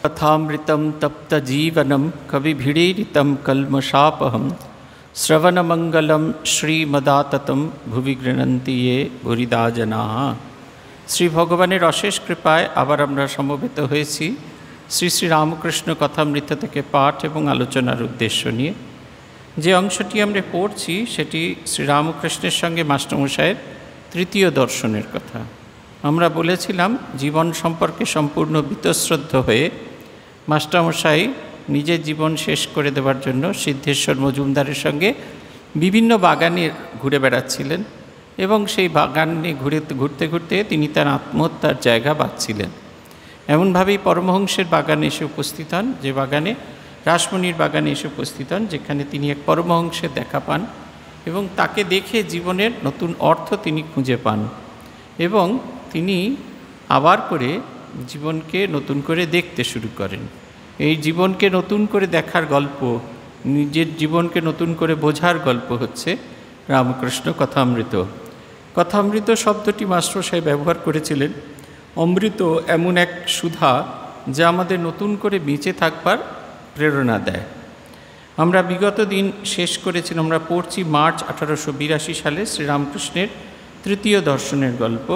कथामृतं तप्तजीवनं कविभिडीरितं कल्मषापहं श्रवणमंगलं श्रीमदाततं भुवि गृह्णन्ति ये भूरिदा जनाः। শ্রী ভগবানের অশেষ কৃপায় আবার আমরা সমবেত হয়েছি শ্রী শ্রী রামকৃষ্ণ কথামৃত থেকে পাঠ এবং আলোচনার উদ্দেশ্য নিয়ে। যে অংশটি আমরা পড়ছি সেটি শ্রী রামকৃষ্ণের সঙ্গে মাস্টারমশাইয়ের তৃতীয় দর্শনের কথা। আমরা বলেছিলাম জীবন সম্পর্কে সম্পূর্ণ বীতশ্রদ্ধ হয়ে মাস্টারমশাই নিজের জীবন শেষ করে দেওয়ার জন্য সিদ্ধেশ্বর মজুমদারের সঙ্গে বিভিন্ন বাগানে ঘুরে বেড়াচ্ছিলেন এবং সেই বাগানে ঘুরতে ঘুরতে তিনি তার আত্মহত্যার জায়গা বাঁচছিলেন। এমনভাবেই পরমহংসের বাগানে এসে উপস্থিত হন, যে বাগানে রাসমণির বাগানে এসে উপস্থিত হন, যেখানে তিনি এক পরমহংসের দেখা পান এবং তাকে দেখে জীবনের নতুন অর্থ তিনি খুঁজে পান এবং তিনি আবার করে জীবনকে নতুন করে দেখতে শুরু করেন। এই জীবনকে নতুন করে দেখার গল্প, নিজের জীবনকে নতুন করে বোঝার গল্প হচ্ছে রামকৃষ্ণ কথামৃত। কথামৃত শব্দটি মাস্টারমশাই ব্যবহার করেছিলেন। অমৃত এমন এক সুধা যা আমাদের নতুন করে বেঁচে থাকবার প্রেরণা দেয়। আমরা বিগত দিন শেষ করেছিলাম, আমরা পড়ছি মার্চ 1882 সালে শ্রীরামকৃষ্ণের তৃতীয় দর্শনের গল্প।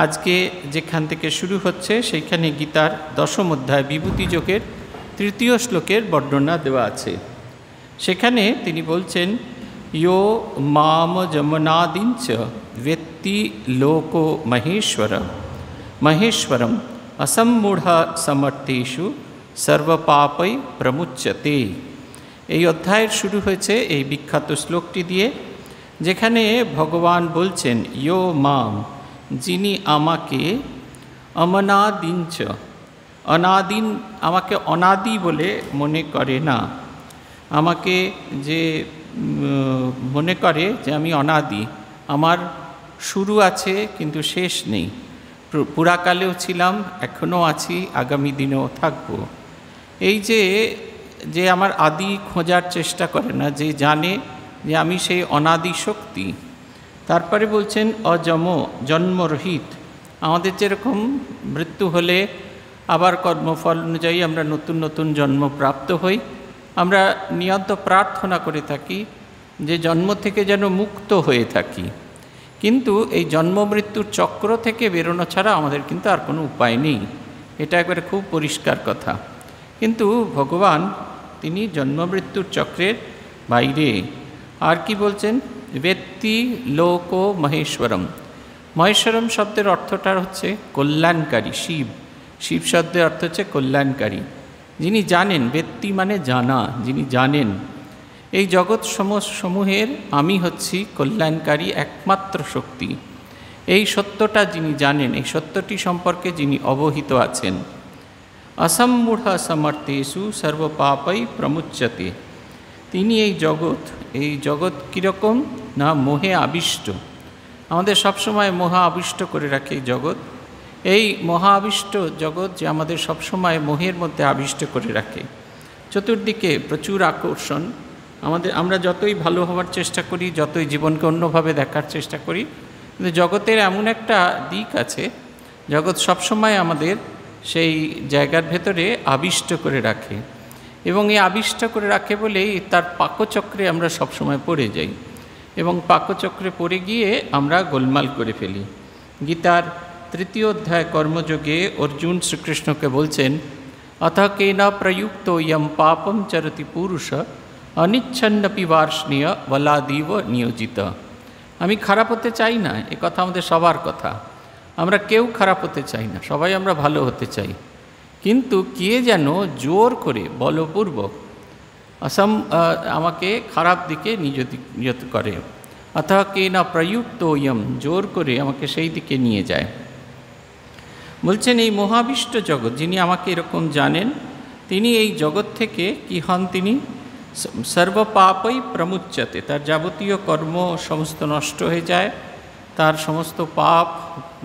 আজকে যেখান থেকে শুরু হচ্ছে সেইখানে গীতার 10ম অধ্যায় বিভূতিযোগের 3য় শ্লোকের বর্ণনা দেওয়া আছে। সেখানে তিনি বলছেন, यो माम जमनादिंच वेत्ति लोको महेश्वरम असम्मूढ़ समर्थेषु सर्वपापै प्रमुच्यते। এই অধ্যায়ের শুরু হয়েছে এই বিখ্যাত শ্লোকটি দিয়ে, যেখানে ভগবান বলছেন ইয়ো মাম, যিনি আমাকে অমনাদিঞ্চ অনাদিন, আমাকে অনাদি বলে মনে করে না, আমাকে যে মনে করে যে আমি অনাদি, আমার শুরু আছে কিন্তু শেষ নেই, পুরাকালেও ছিলাম, এখনও আছি, আগামী দিনেও থাকব। এই যে আমার আদি খোঁজার চেষ্টা করে না, যে জানে যে আমি সেই অনাদি শক্তি। তারপরে বলছেন অজম, জন্মরহিত, আমাদের যেরকম মৃত্যু হলে আবার কর্মফল অনুযায়ী আমরা নতুন নতুন জন্ম প্রাপ্ত হই, আমরা নিয়ত প্রার্থনা করে থাকি যে জন্ম থেকে যেন মুক্ত হয়ে থাকি, কিন্তু এই জন্ম মৃত্যুর চক্র থেকে বেরোনো ছাড়া আমাদের কিন্তু আর কোনো উপায় নেই। এটা একবারে খুব পরিষ্কার কথা। কিন্তু ভগবান তিনি জন্ম মৃত্যুর চক্রের বাইরে। আর কি বলছেন, ব্যক্তি লোক মহেশ্বরম। মহেশ্বরম শব্দের অর্থটা হচ্ছে কল্যাণকারী। শিব শব্দের অর্থ হচ্ছে কল্যাণকারী, যিনি জানেন। ব্যক্তি মানে জানা, যিনি জানেন। এই জগৎ সমূহের আমি হচ্ছি কল্যাণকারী একমাত্র শক্তি। এই সত্যটা যিনি জানেন, এই সত্যটি সম্পর্কে যিনি অবহিত আছেন। অসম্মূঢ় সমর্থেষু সর্বপাপৈ প্রমুচ্যতে। তিনি এই জগৎ কীরকম না, মোহে আবিষ্ট। আমাদের সবসময় মোহা আবিষ্ট করে রাখে এই জগৎ। এই মহা আবিষ্ট জগৎ যে আমাদের সবসময় মোহের মধ্যে আবিষ্ট করে রাখে। চতুর্দিকে প্রচুর আকর্ষণ। আমরা যতই ভালো হওয়ার চেষ্টা করি, যতই জীবনকে অন্যভাবে দেখার চেষ্টা করি, কিন্তু জগতের এমন একটা দিক আছে, জগৎ সবসময় আমাদের সেই জায়গার ভেতরে আবিষ্ট করে রাখে এবং এই আবিষ্ট করে রাখে বলেই তার পাকচক্রে আমরা সবসময় পড়ে যাই এবং পাকচক্রে পড়ে গিয়ে আমরা গোলমাল করে ফেলি। গীতার 3য় অধ্যায় কর্মযোগে অর্জুন শ্রীকৃষ্ণকে বলছেন, অথ কেন প্রযুক্ত ইয়ম পাপম চরতি পুরুষ অনিচ্ছন্নপি বার্ষ্ণীয় বলাদিব নিয়োজিত। আমি খারাপ হতে চাই না, এ কথা আমাদের সবার কথা। আমরা কেউ খারাপ হতে চাই না, সবাই আমরা ভালো হতে চাই, কিন্তু কে যেন জোর করে বলপূর্বক আমাকে খারাপ দিকে নিয়োজিত করে। অথ কেন প্রযুক্ত ইয়ম, জোর করে আমাকে সেই দিকে নিয়ে যায়। বলছেন এই মহাবিষ্ট জগৎ যিনি আমাকে এরকম জানেন, তিনি এই জগৎ থেকে কি হন, তিনি সর্বপাপই প্রমুচ্যতে। তার যাবতীয় কর্ম সমস্ত নষ্ট হয়ে যায়, তার সমস্ত পাপ,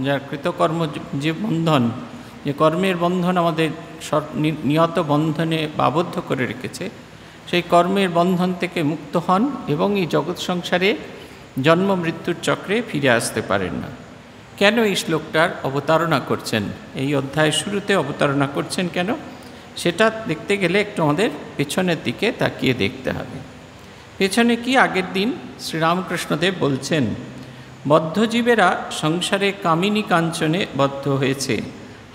যার কৃতকর্ম যে বন্ধন, যে কর্মের বন্ধন আমাদের নিয়ত বন্ধনে আবদ্ধ করে রেখেছে, সেই কর্মের বন্ধন থেকে মুক্ত হন এবং এই জগৎ সংসারে জন্ম মৃত্যুর চক্রে ফিরে আসতে পারেন না। কেন এই শ্লোকটার অবতারণা করছেন, এই অধ্যায়ের শুরুতে অবতারণা করছেন কেন? সেটা দেখতে গেলে একটু আমাদের পেছনের দিকে তাকিয়ে দেখতে হবে। পেছনে কি, আগের দিন শ্রীরামকৃষ্ণদেব বলছেন, বদ্ধজীবেরা সংসারে কামিনী কাঞ্চনে বদ্ধ হয়েছে,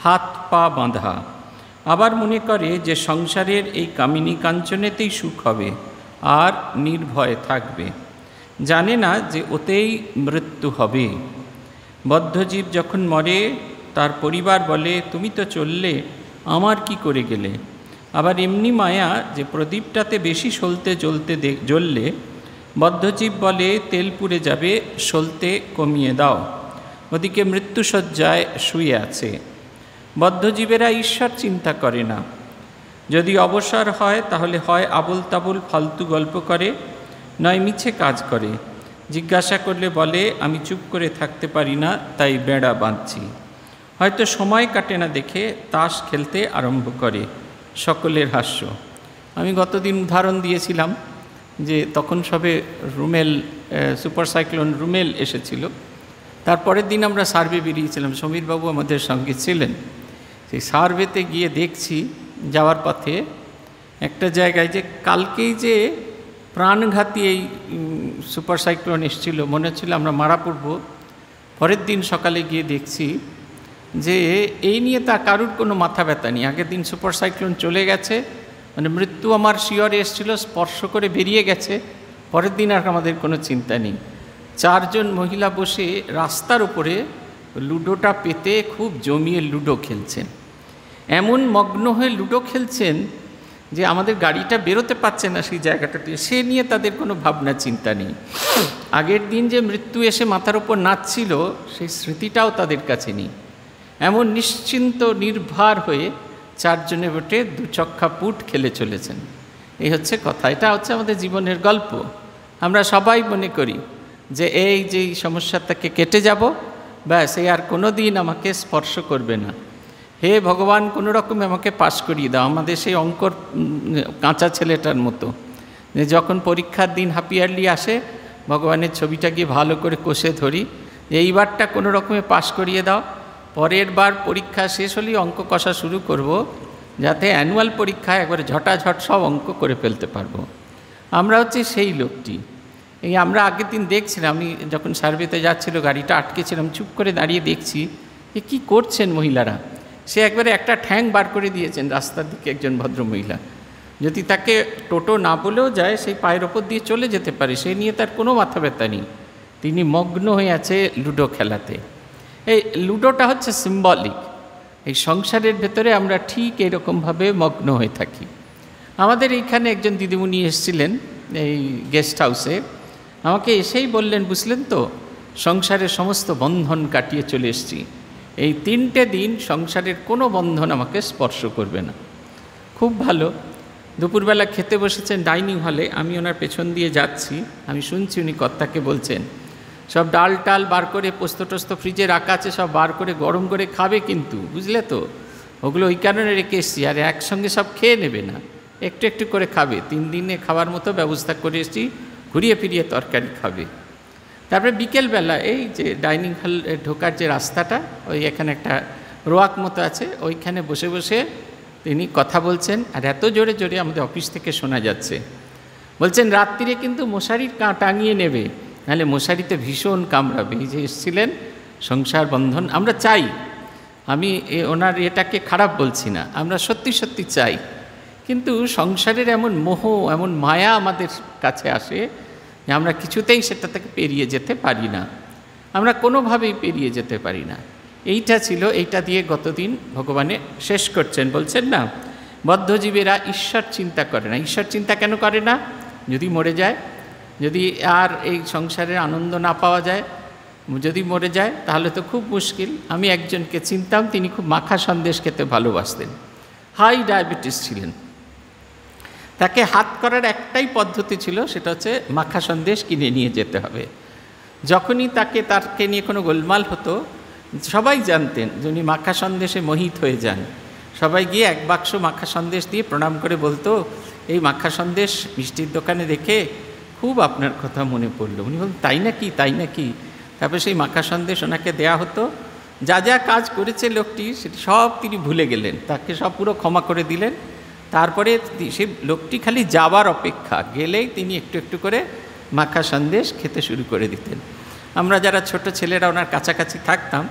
হাত পা বাঁধা। আবার মনে করে যে সংসারের এই কামিনী কাঞ্চনেতেই সুখ হবে আর নির্ভয় থাকবে, জানে না যে ওতেই মৃত্যু হবে। বদ্ধজীব যখন মরে তার পরিবার বলে, তুমি তো চললে, আমার কি করে গেলে। আবার এমনি মায়া যে প্রদীপটাতে বেশি সলতে জ্বললে বদ্ধজীব বলে, তেল পুড়ে যাবে, সলতে কমিয়ে দাও। ওদিকে মৃত্যুশয্যায় শুয়ে আছে। বদ্ধজীবেরা ঈশ্বর চিন্তা করে না। যদি অবসর হয় তাহলে হয় আবোল তাবোল ফালতু গল্প করে, নয় মিছে কাজ করে। জিজ্ঞাসা করলে বলে, আমি চুপ করে থাকতে পারি না, তাই বেড়া বাঁধছি। হয়তো সময় কাটে না দেখে তাস খেলতে আরম্ভ করে। সকলের হাস্য। আমি গতদিন উদাহরণ দিয়েছিলাম যে তখন সবে রুমেল, সুপার সাইক্লোন রুমেল এসেছিল। তারপরের দিন আমরা সার্ভে বেরিয়েছিলাম, সমীরবাবু আমাদের সঙ্গে ছিলেন। সেই সার্ভেতে গিয়ে দেখছি যাওয়ার পথে একটা জায়গায় যে কালকেই যে প্রাণঘাতী এই সুপার সাইক্লোন এসেছিল, মনে হচ্ছিল আমরা মারা পড়ব। পরের দিন সকালে গিয়ে দেখছি যে এই নিয়ে তা কারুর কোনো মাথা ব্যথা নেই। আগের দিন সুপার সাইক্লোন চলে গেছে, মানে মৃত্যু আমার শিয়রে এসেছিল, স্পর্শ করে বেরিয়ে গেছে। পরের দিন আর আমাদের কোনো চিন্তা নেই। 4 জন মহিলা বসে রাস্তার উপরে লুডোটা পেতে খুব জমিয়ে লুডো খেলছেন। এমন মগ্ন হয়ে লুডো খেলছেন যে আমাদের গাড়িটা বেরোতে পারছে না সেই জায়গাটাতে, সে নিয়ে তাদের কোনো ভাবনা চিন্তা নেই। আগের দিন যে মৃত্যু এসে মাথার উপর নাচছিল সেই স্মৃতিটাও তাদের কাছে নেই। এমন নিশ্চিন্ত নির্ভার হয়ে 4 জনে বটে 2 চক্কা পুট খেলে চলেছেন। এই হচ্ছে কথা। এটা হচ্ছে আমাদের জীবনের গল্প। আমরা সবাই মনে করি যে এই যে সমস্যা থেকে কেটে যাব, ব্যাস এই আর কোনো দিন আমাকে স্পর্শ করবে না। হে ভগবান, কোনো রকমে আমাকে পাশ করিয়ে দাও। আমাদের সেই অঙ্কর কাঁচা ছেলেটার মতো, যে যখন পরীক্ষার দিন হাপিয়ারলি আসে ভগবানের ছবিটা গিয়ে ভালো করে কষে ধরি, এইবারটা কোনো রকমে পাশ করিয়ে দাও। পরের বার পরীক্ষা শেষ হলেই অঙ্ক কষা শুরু করব, যাতে অ্যানুয়াল পরীক্ষায় একবারে ঝটাঝট সব অঙ্ক করে ফেলতে পারবো। আমরা হচ্ছে সেই লোকটি। এই আমরা আগের দিন দেখছিলাম, আমি যখন সার্ভেতে যাচ্ছিল গাড়িটা আটকেছিলাম, চুপ করে দাঁড়িয়ে দেখছি যে কী করছেন মহিলারা। সে একবারে একটা ঠ্যাং বার করে দিয়েছেন রাস্তার দিকে একজন ভদ্রমহিলা। যদি তাকে টোটো না বলেও যায়, সেই পায়ের ওপর দিয়ে চলে যেতে পারে, সে নিয়ে তার কোনো মাথা ব্যথা নেই। তিনি মগ্ন হয়ে আছে লুডো খেলাতে। এই লুডোটা হচ্ছে সিম্বলিক। এই সংসারের ভেতরে আমরা ঠিক এরকমভাবে মগ্ন হয়ে থাকি। আমাদের এইখানে একজন দিদিমণি এসেছিলেন এই গেস্ট হাউসে, আমাকে এসেই বললেন, বুঝলেন তো, সংসারের সমস্ত বন্ধন কাটিয়ে চলে এসেছি। এই 3টে দিন সংসারের কোনো বন্ধন আমাকে স্পর্শ করবে না। খুব ভালো। দুপুরবেলা খেতে বসেছেন ডাইনিং হলে, আমি ওনার পেছন দিয়ে যাচ্ছি, আমি শুনছি উনি কর্তাকে বলছেন, সব ডাল টাল বার করে, পোস্ত টোস্ত ফ্রিজে রাখা আছে, সব বার করে গরম করে খাবে, কিন্তু বুঝলে তো, ওগুলো ওই কারণে রেখে এসেছি, আর একসঙ্গে সব খেয়ে নেবে না, একটু একটু করে খাবে। 3 দিনে খাবার মতো ব্যবস্থা করে এসেছি, ঘুরিয়ে ফিরিয়ে তরকারি খাবে। তারপরে বিকেলবেলা এই যে ডাইনিং হল ঢোকার যে রাস্তাটা, ওই এখানে একটা রোয়াক মতো আছে, ওইখানে বসে বসে তিনি কথা বলছেন, আর এত জোরে জোরে আমাদের অফিস থেকে শোনা যাচ্ছে। বলছেন রাত্রিরে কিন্তু মশারির টাঙিয়ে নেবে, নাহলে মশারিতে ভীষণ কামড়াবে। এই যে এসেছিলেন সংসার বন্ধন আমরা চাই, আমি ওনার এটাকে খারাপ বলছি না, আমরা সত্যি সত্যি চাই। কিন্তু সংসারের এমন মোহ, এমন মায়া আমাদের কাছে আসে যে আমরা কিছুতেই সেটা থেকে পেরিয়ে যেতে পারি না, আমরা কোনোভাবেই পেরিয়ে যেতে পারি না। এইটা ছিল, এইটা দিয়ে গতদিন ভগবানে শেষ করছেন। বলছেন না, বদ্ধজীবেরা ঈশ্বর চিন্তা করে না। ঈশ্বর চিন্তা কেন করে না? যদি মরে যায়, যদি আর এই সংসারের আনন্দ না পাওয়া যায়, যদি মরে যায় তাহলে তো খুব মুশকিল। আমি একজনকে চিনতাম, তিনি খুব মাখা সন্দেশ খেতে ভালোবাসতেন, হাই ডায়াবেটিস ছিলেন। তাকে হাত করার একটাই পদ্ধতি ছিল, সেটা হচ্ছে মাখা সন্দেশ কিনে নিয়ে যেতে হবে। যখনই তাকে নিয়ে কোনো গোলমাল হতো, সবাই জানতেন যে উনি মাখা সন্দেশে মোহিত হয়ে যান। সবাই গিয়ে 1 বাক্স মাখা সন্দেশ দিয়ে প্রণাম করে বলতো, এই মাখা সন্দেশ মিষ্টির দোকানে দেখে খুব আপনার কথা মনে পড়লো। উনি বলতেন, তাই নাকি, তাই নাকি। তারপরে সেই মাখা সন্দেশ ওনাকে দেয়া হতো, যা যা কাজ করেছে লোকটি সেটি সব তিনি ভুলে গেলেন, তাকে সব পুরো ক্ষমা করে দিলেন। তারপরে সেই লোকটি খালি যাবার অপেক্ষা, গেলেই তিনি একটু একটু করে মাখা সন্দেশ খেতে শুরু করে দিতেন। আমরা যারা ছোট ছেলেরা ওনার কাছাকাছি থাকতাম,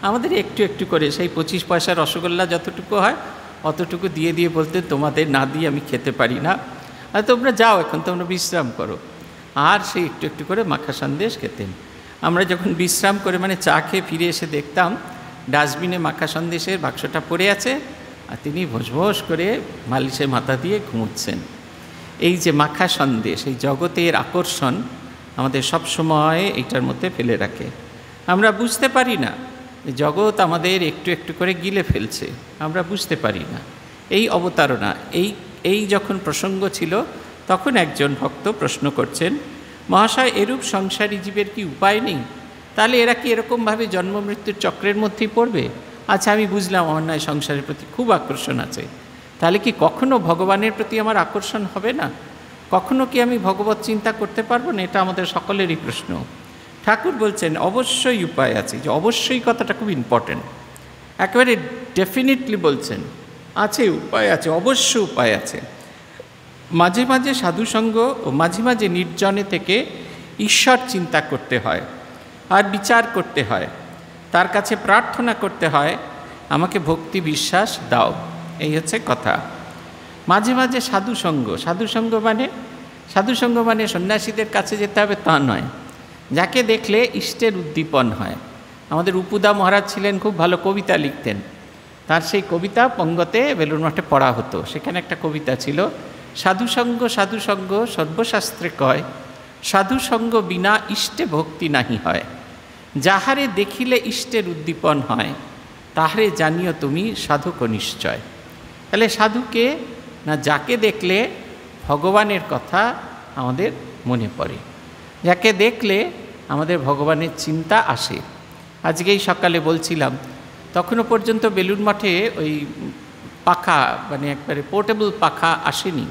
আমাদের একটু একটু করে সেই 25 পয়সার রসগোল্লা যতটুকু হয় অতটুকু দিয়ে দিয়ে বলতেন, তোমাদের না দিয়ে আমি খেতে পারি না, আর তোমরা যাও, এখন তোমরা বিশ্রাম করো। আর সেই একটু একটু করে মাখা সন্দেশ খেতেন। আমরা যখন বিশ্রাম করে মানে চা খেয়ে ফিরে এসে দেখতাম ডাস্টবিনে মাখা সন্দেশের বাক্সটা পড়ে আছে, আর তিনি ভোঁস করে মালিশে মাথা দিয়ে ঘুমোচ্ছেন। এই যে মাখা সন্দেশ, এই জগতের আকর্ষণ আমাদের সব সময় এইটার মধ্যে ফেলে রাখে। আমরা বুঝতে পারি না জগৎ আমাদের একটু একটু করে গিলে ফেলছে, আমরা বুঝতে পারি না। এই অবতারণা, এই যখন প্রসঙ্গ ছিল তখন একজন ভক্ত প্রশ্ন করছেন, মহাশয় এরূপ সংসারী জীবের কি উপায় নেই? তাহলে এরা কি এরকমভাবে জন্ম মৃত্যুর চক্রের মধ্যেই পড়বে? আচ্ছা, আমি বুঝলাম আমার নয় সংসারের প্রতি খুব আকর্ষণ আছে, তাহলে কি কখনো ভগবানের প্রতি আমার আকর্ষণ হবে না? কখনো কি আমি ভগবত চিন্তা করতে পারবো না? এটা আমাদের সকলেরই প্রশ্ন। ঠাকুর বলছেন অবশ্যই উপায় আছে। যে অবশ্যই কথাটা খুব ইম্পর্টেন্ট, একেবারে ডেফিনেটলি বলছেন আছে, উপায় আছে, অবশ্য উপায় আছে। মাঝে মাঝে সাধুসঙ্গ ও মাঝে মাঝে নির্জনে থেকে ঈশ্বর চিন্তা করতে হয় আর বিচার করতে হয়, তার কাছে প্রার্থনা করতে হয়, আমাকে ভক্তি বিশ্বাস দাও। এই হচ্ছে কথা। মাঝে মাঝে সাধুসঙ্গ মানে সন্ন্যাসীদের কাছে যেতে হবে তা নয়, যাকে দেখলে ইষ্টের উদ্দীপন হয়। আমাদের উপুদা মহারাজ ছিলেন, খুব ভালো কবিতা লিখতেন। তার সেই কবিতা পঙ্গতে বেলুড় মঠে পড়া হতো। সেখানে একটা কবিতা ছিল, সাধুসঙ্গ সর্বশাস্ত্রে কয়, সাধুসঙ্গ বিনা ইষ্টে ভক্তি নাহি হয়, যাহারে দেখিলে ইষ্টের উদ্দীপন হয়, তাহারে জানিও তুমি সাধক নিশ্চয়। তাহলে সাধুকে না, যাকে দেখলে ভগবানের কথা আমাদের মনে পড়ে, যাকে দেখলে আমাদের ভগবানের চিন্তা আসে। আজকেই সকালে বলছিলাম, তখনও পর্যন্ত বেলুড় মঠে ওই পাখা মানে একবারে পোর্টেবল পাখা আসেনি।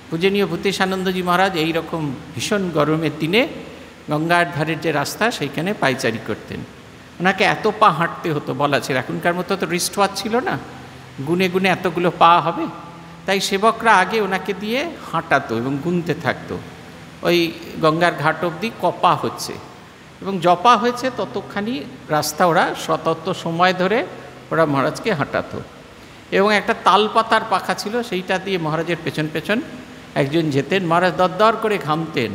পূজনীয় ভূতেশানন্দজি মহারাজ এই রকম ভীষণ গরমের দিনে গঙ্গার ধারের যে রাস্তা সেইখানে পায়চারি করতেন। ওনাকে এত পা হাঁটতে হতো, বলা ছিল এখনকার মতো তো রিস্ট ওয়াচ ছিল না, গুনে গুনে এতগুলো পা হবে। তাই সেবকরা আগে ওনাকে দিয়ে হাঁটাতো এবং গুনতে থাকতো, ওই গঙ্গার ঘাট অবধি কপা হচ্ছে এবং জপা হয়েছে ততখানি রাস্তা ওরা তত সময় ধরে ওরা মহারাজকে হাঁটাতো। এবং একটা তালপাতার পাখা ছিল, সেইটা দিয়ে মহারাজের পেছন পেছন একজন যেতেন। মহারাজ দরদর করে ঘামতেন।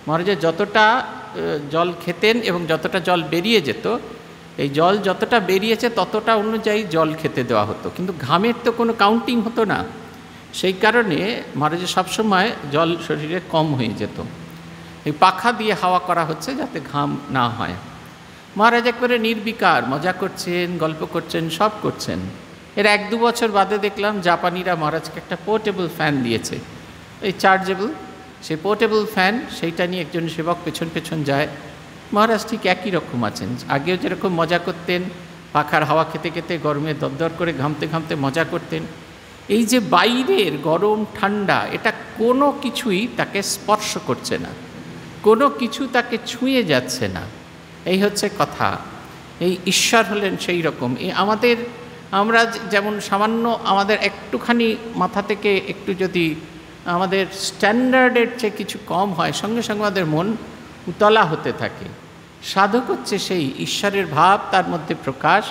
মহারাজের যতটা জল খেতেন এবং যতটা জল বেরিয়ে যেত, এই জল যতটা বেরিয়েছে ততটা অনুযায়ী জল খেতে দেওয়া হতো, কিন্তু ঘামের তো কোনো কাউন্টিং হতো না। সেই কারণে মহারাজের সবসময় জল শরীরে কম হয়ে যেত। এই পাখা দিয়ে হাওয়া করা হচ্ছে যাতে ঘাম না হয়। মহারাজ একবারে নির্বিকার মজা করছেন, গল্প করছেন, সব করছেন। এর 1-2 বছর বাদে দেখলাম জাপানিরা মহারাজকে একটা পোর্টেবল ফ্যান দিয়েছে, এই চার্জেবল। সেই পোর্টেবল ফ্যান, সেইটা নিয়ে একজন সেবক পেছন পেছন যায়। মহারাজ ঠিক একই রকম আছেন, আগেও যেরকম মজা করতেন, পাখার হাওয়া খেতে খেতে গরমে দরদর করে ঘামতে ঘামতে মজা করতেন। এই যে বাইরের গরম ঠান্ডা, এটা কোনো কিছুই তাকে স্পর্শ করছে না, কোনো কিছু তাকে ছুঁয়ে যাচ্ছে না। এই হচ্ছে কথা। এই ঈশ্বর হলেন সেই রকম। আমরা যেমন সামান্য আমাদের একটুখানি মাথা থেকে একটু যদি আমাদের স্ট্যান্ডার্ডের চেয়ে কিছু কম হয়, সঙ্গে সঙ্গে আমাদের মন উতলা হতে থাকে। সাধক হচ্ছে সেই ঈশ্বরের ভাব তার মধ্যে প্রকাশ,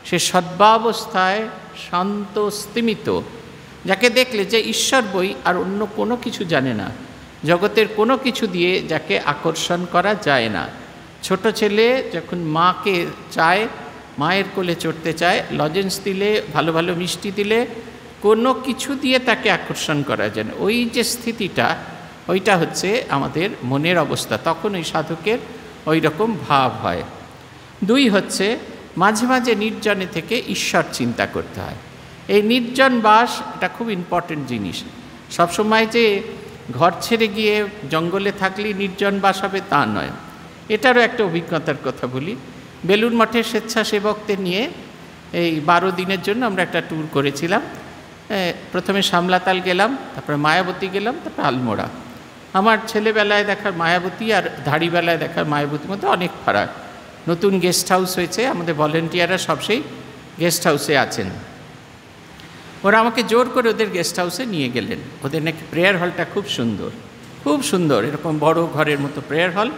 সে সদ্ভাবস্থায় শান্ত স্থিমিত, যাকে দেখলে যে ঈশ্বর বই আর অন্য কোনো কিছু জানে না, জগতের কোনো কিছু দিয়ে যাকে আকর্ষণ করা যায় না। ছোট ছেলে যখন মাকে চায়, মায়ের কোলে চড়তে চায়, লজেন্স দিলে, ভালো ভালো মিষ্টি দিলে, কোনো কিছু দিয়ে তাকে আকর্ষণ করা যায় না। ওই যে স্থিতিটা, ওইটা হচ্ছে আমাদের মনের অবস্থা। তখন ওই সাধকের ওই রকম ভাব হয়। 2 হচ্ছে মাঝে মাঝে নির্জনে থেকে ঈশ্বর চিন্তা করতে হয়। এই নির্জন বাস, এটা খুব ইম্পর্টেন্ট জিনিস। সবসময় যে ঘর ছেড়ে গিয়ে জঙ্গলে থাকলেই নির্জন বাস হবে তা নয়। এটারও একটা অভিজ্ঞতার কথা বলি। বেলুড় মঠের স্বেচ্ছাসেবকদের নিয়ে এই 12 দিনের জন্য আমরা একটা ট্যুর করেছিলাম। প্রথমে সামলাতাল গেলাম, তারপরে মায়াবতী গেলাম, তারপরে আলমোড়া। আমার ছেলেবেলায় দেখার মায়াবতী আর ধাড়িবেলায় দেখার মায়াবতীর মধ্যে অনেক ফারাক। নতুন গেস্ট হাউস হয়েছে, আমাদের ভলেন্টিয়াররা সব সেই গেস্ট হাউসে আছেন। ওরা আমাকে জোর করে ওদের গেস্ট হাউসে নিয়ে গেলেন। ওদের নাকি প্রেয়ার হলটা খুব সুন্দর, খুব সুন্দর, এরকম বড় ঘরের মতো প্রেয়ার হল,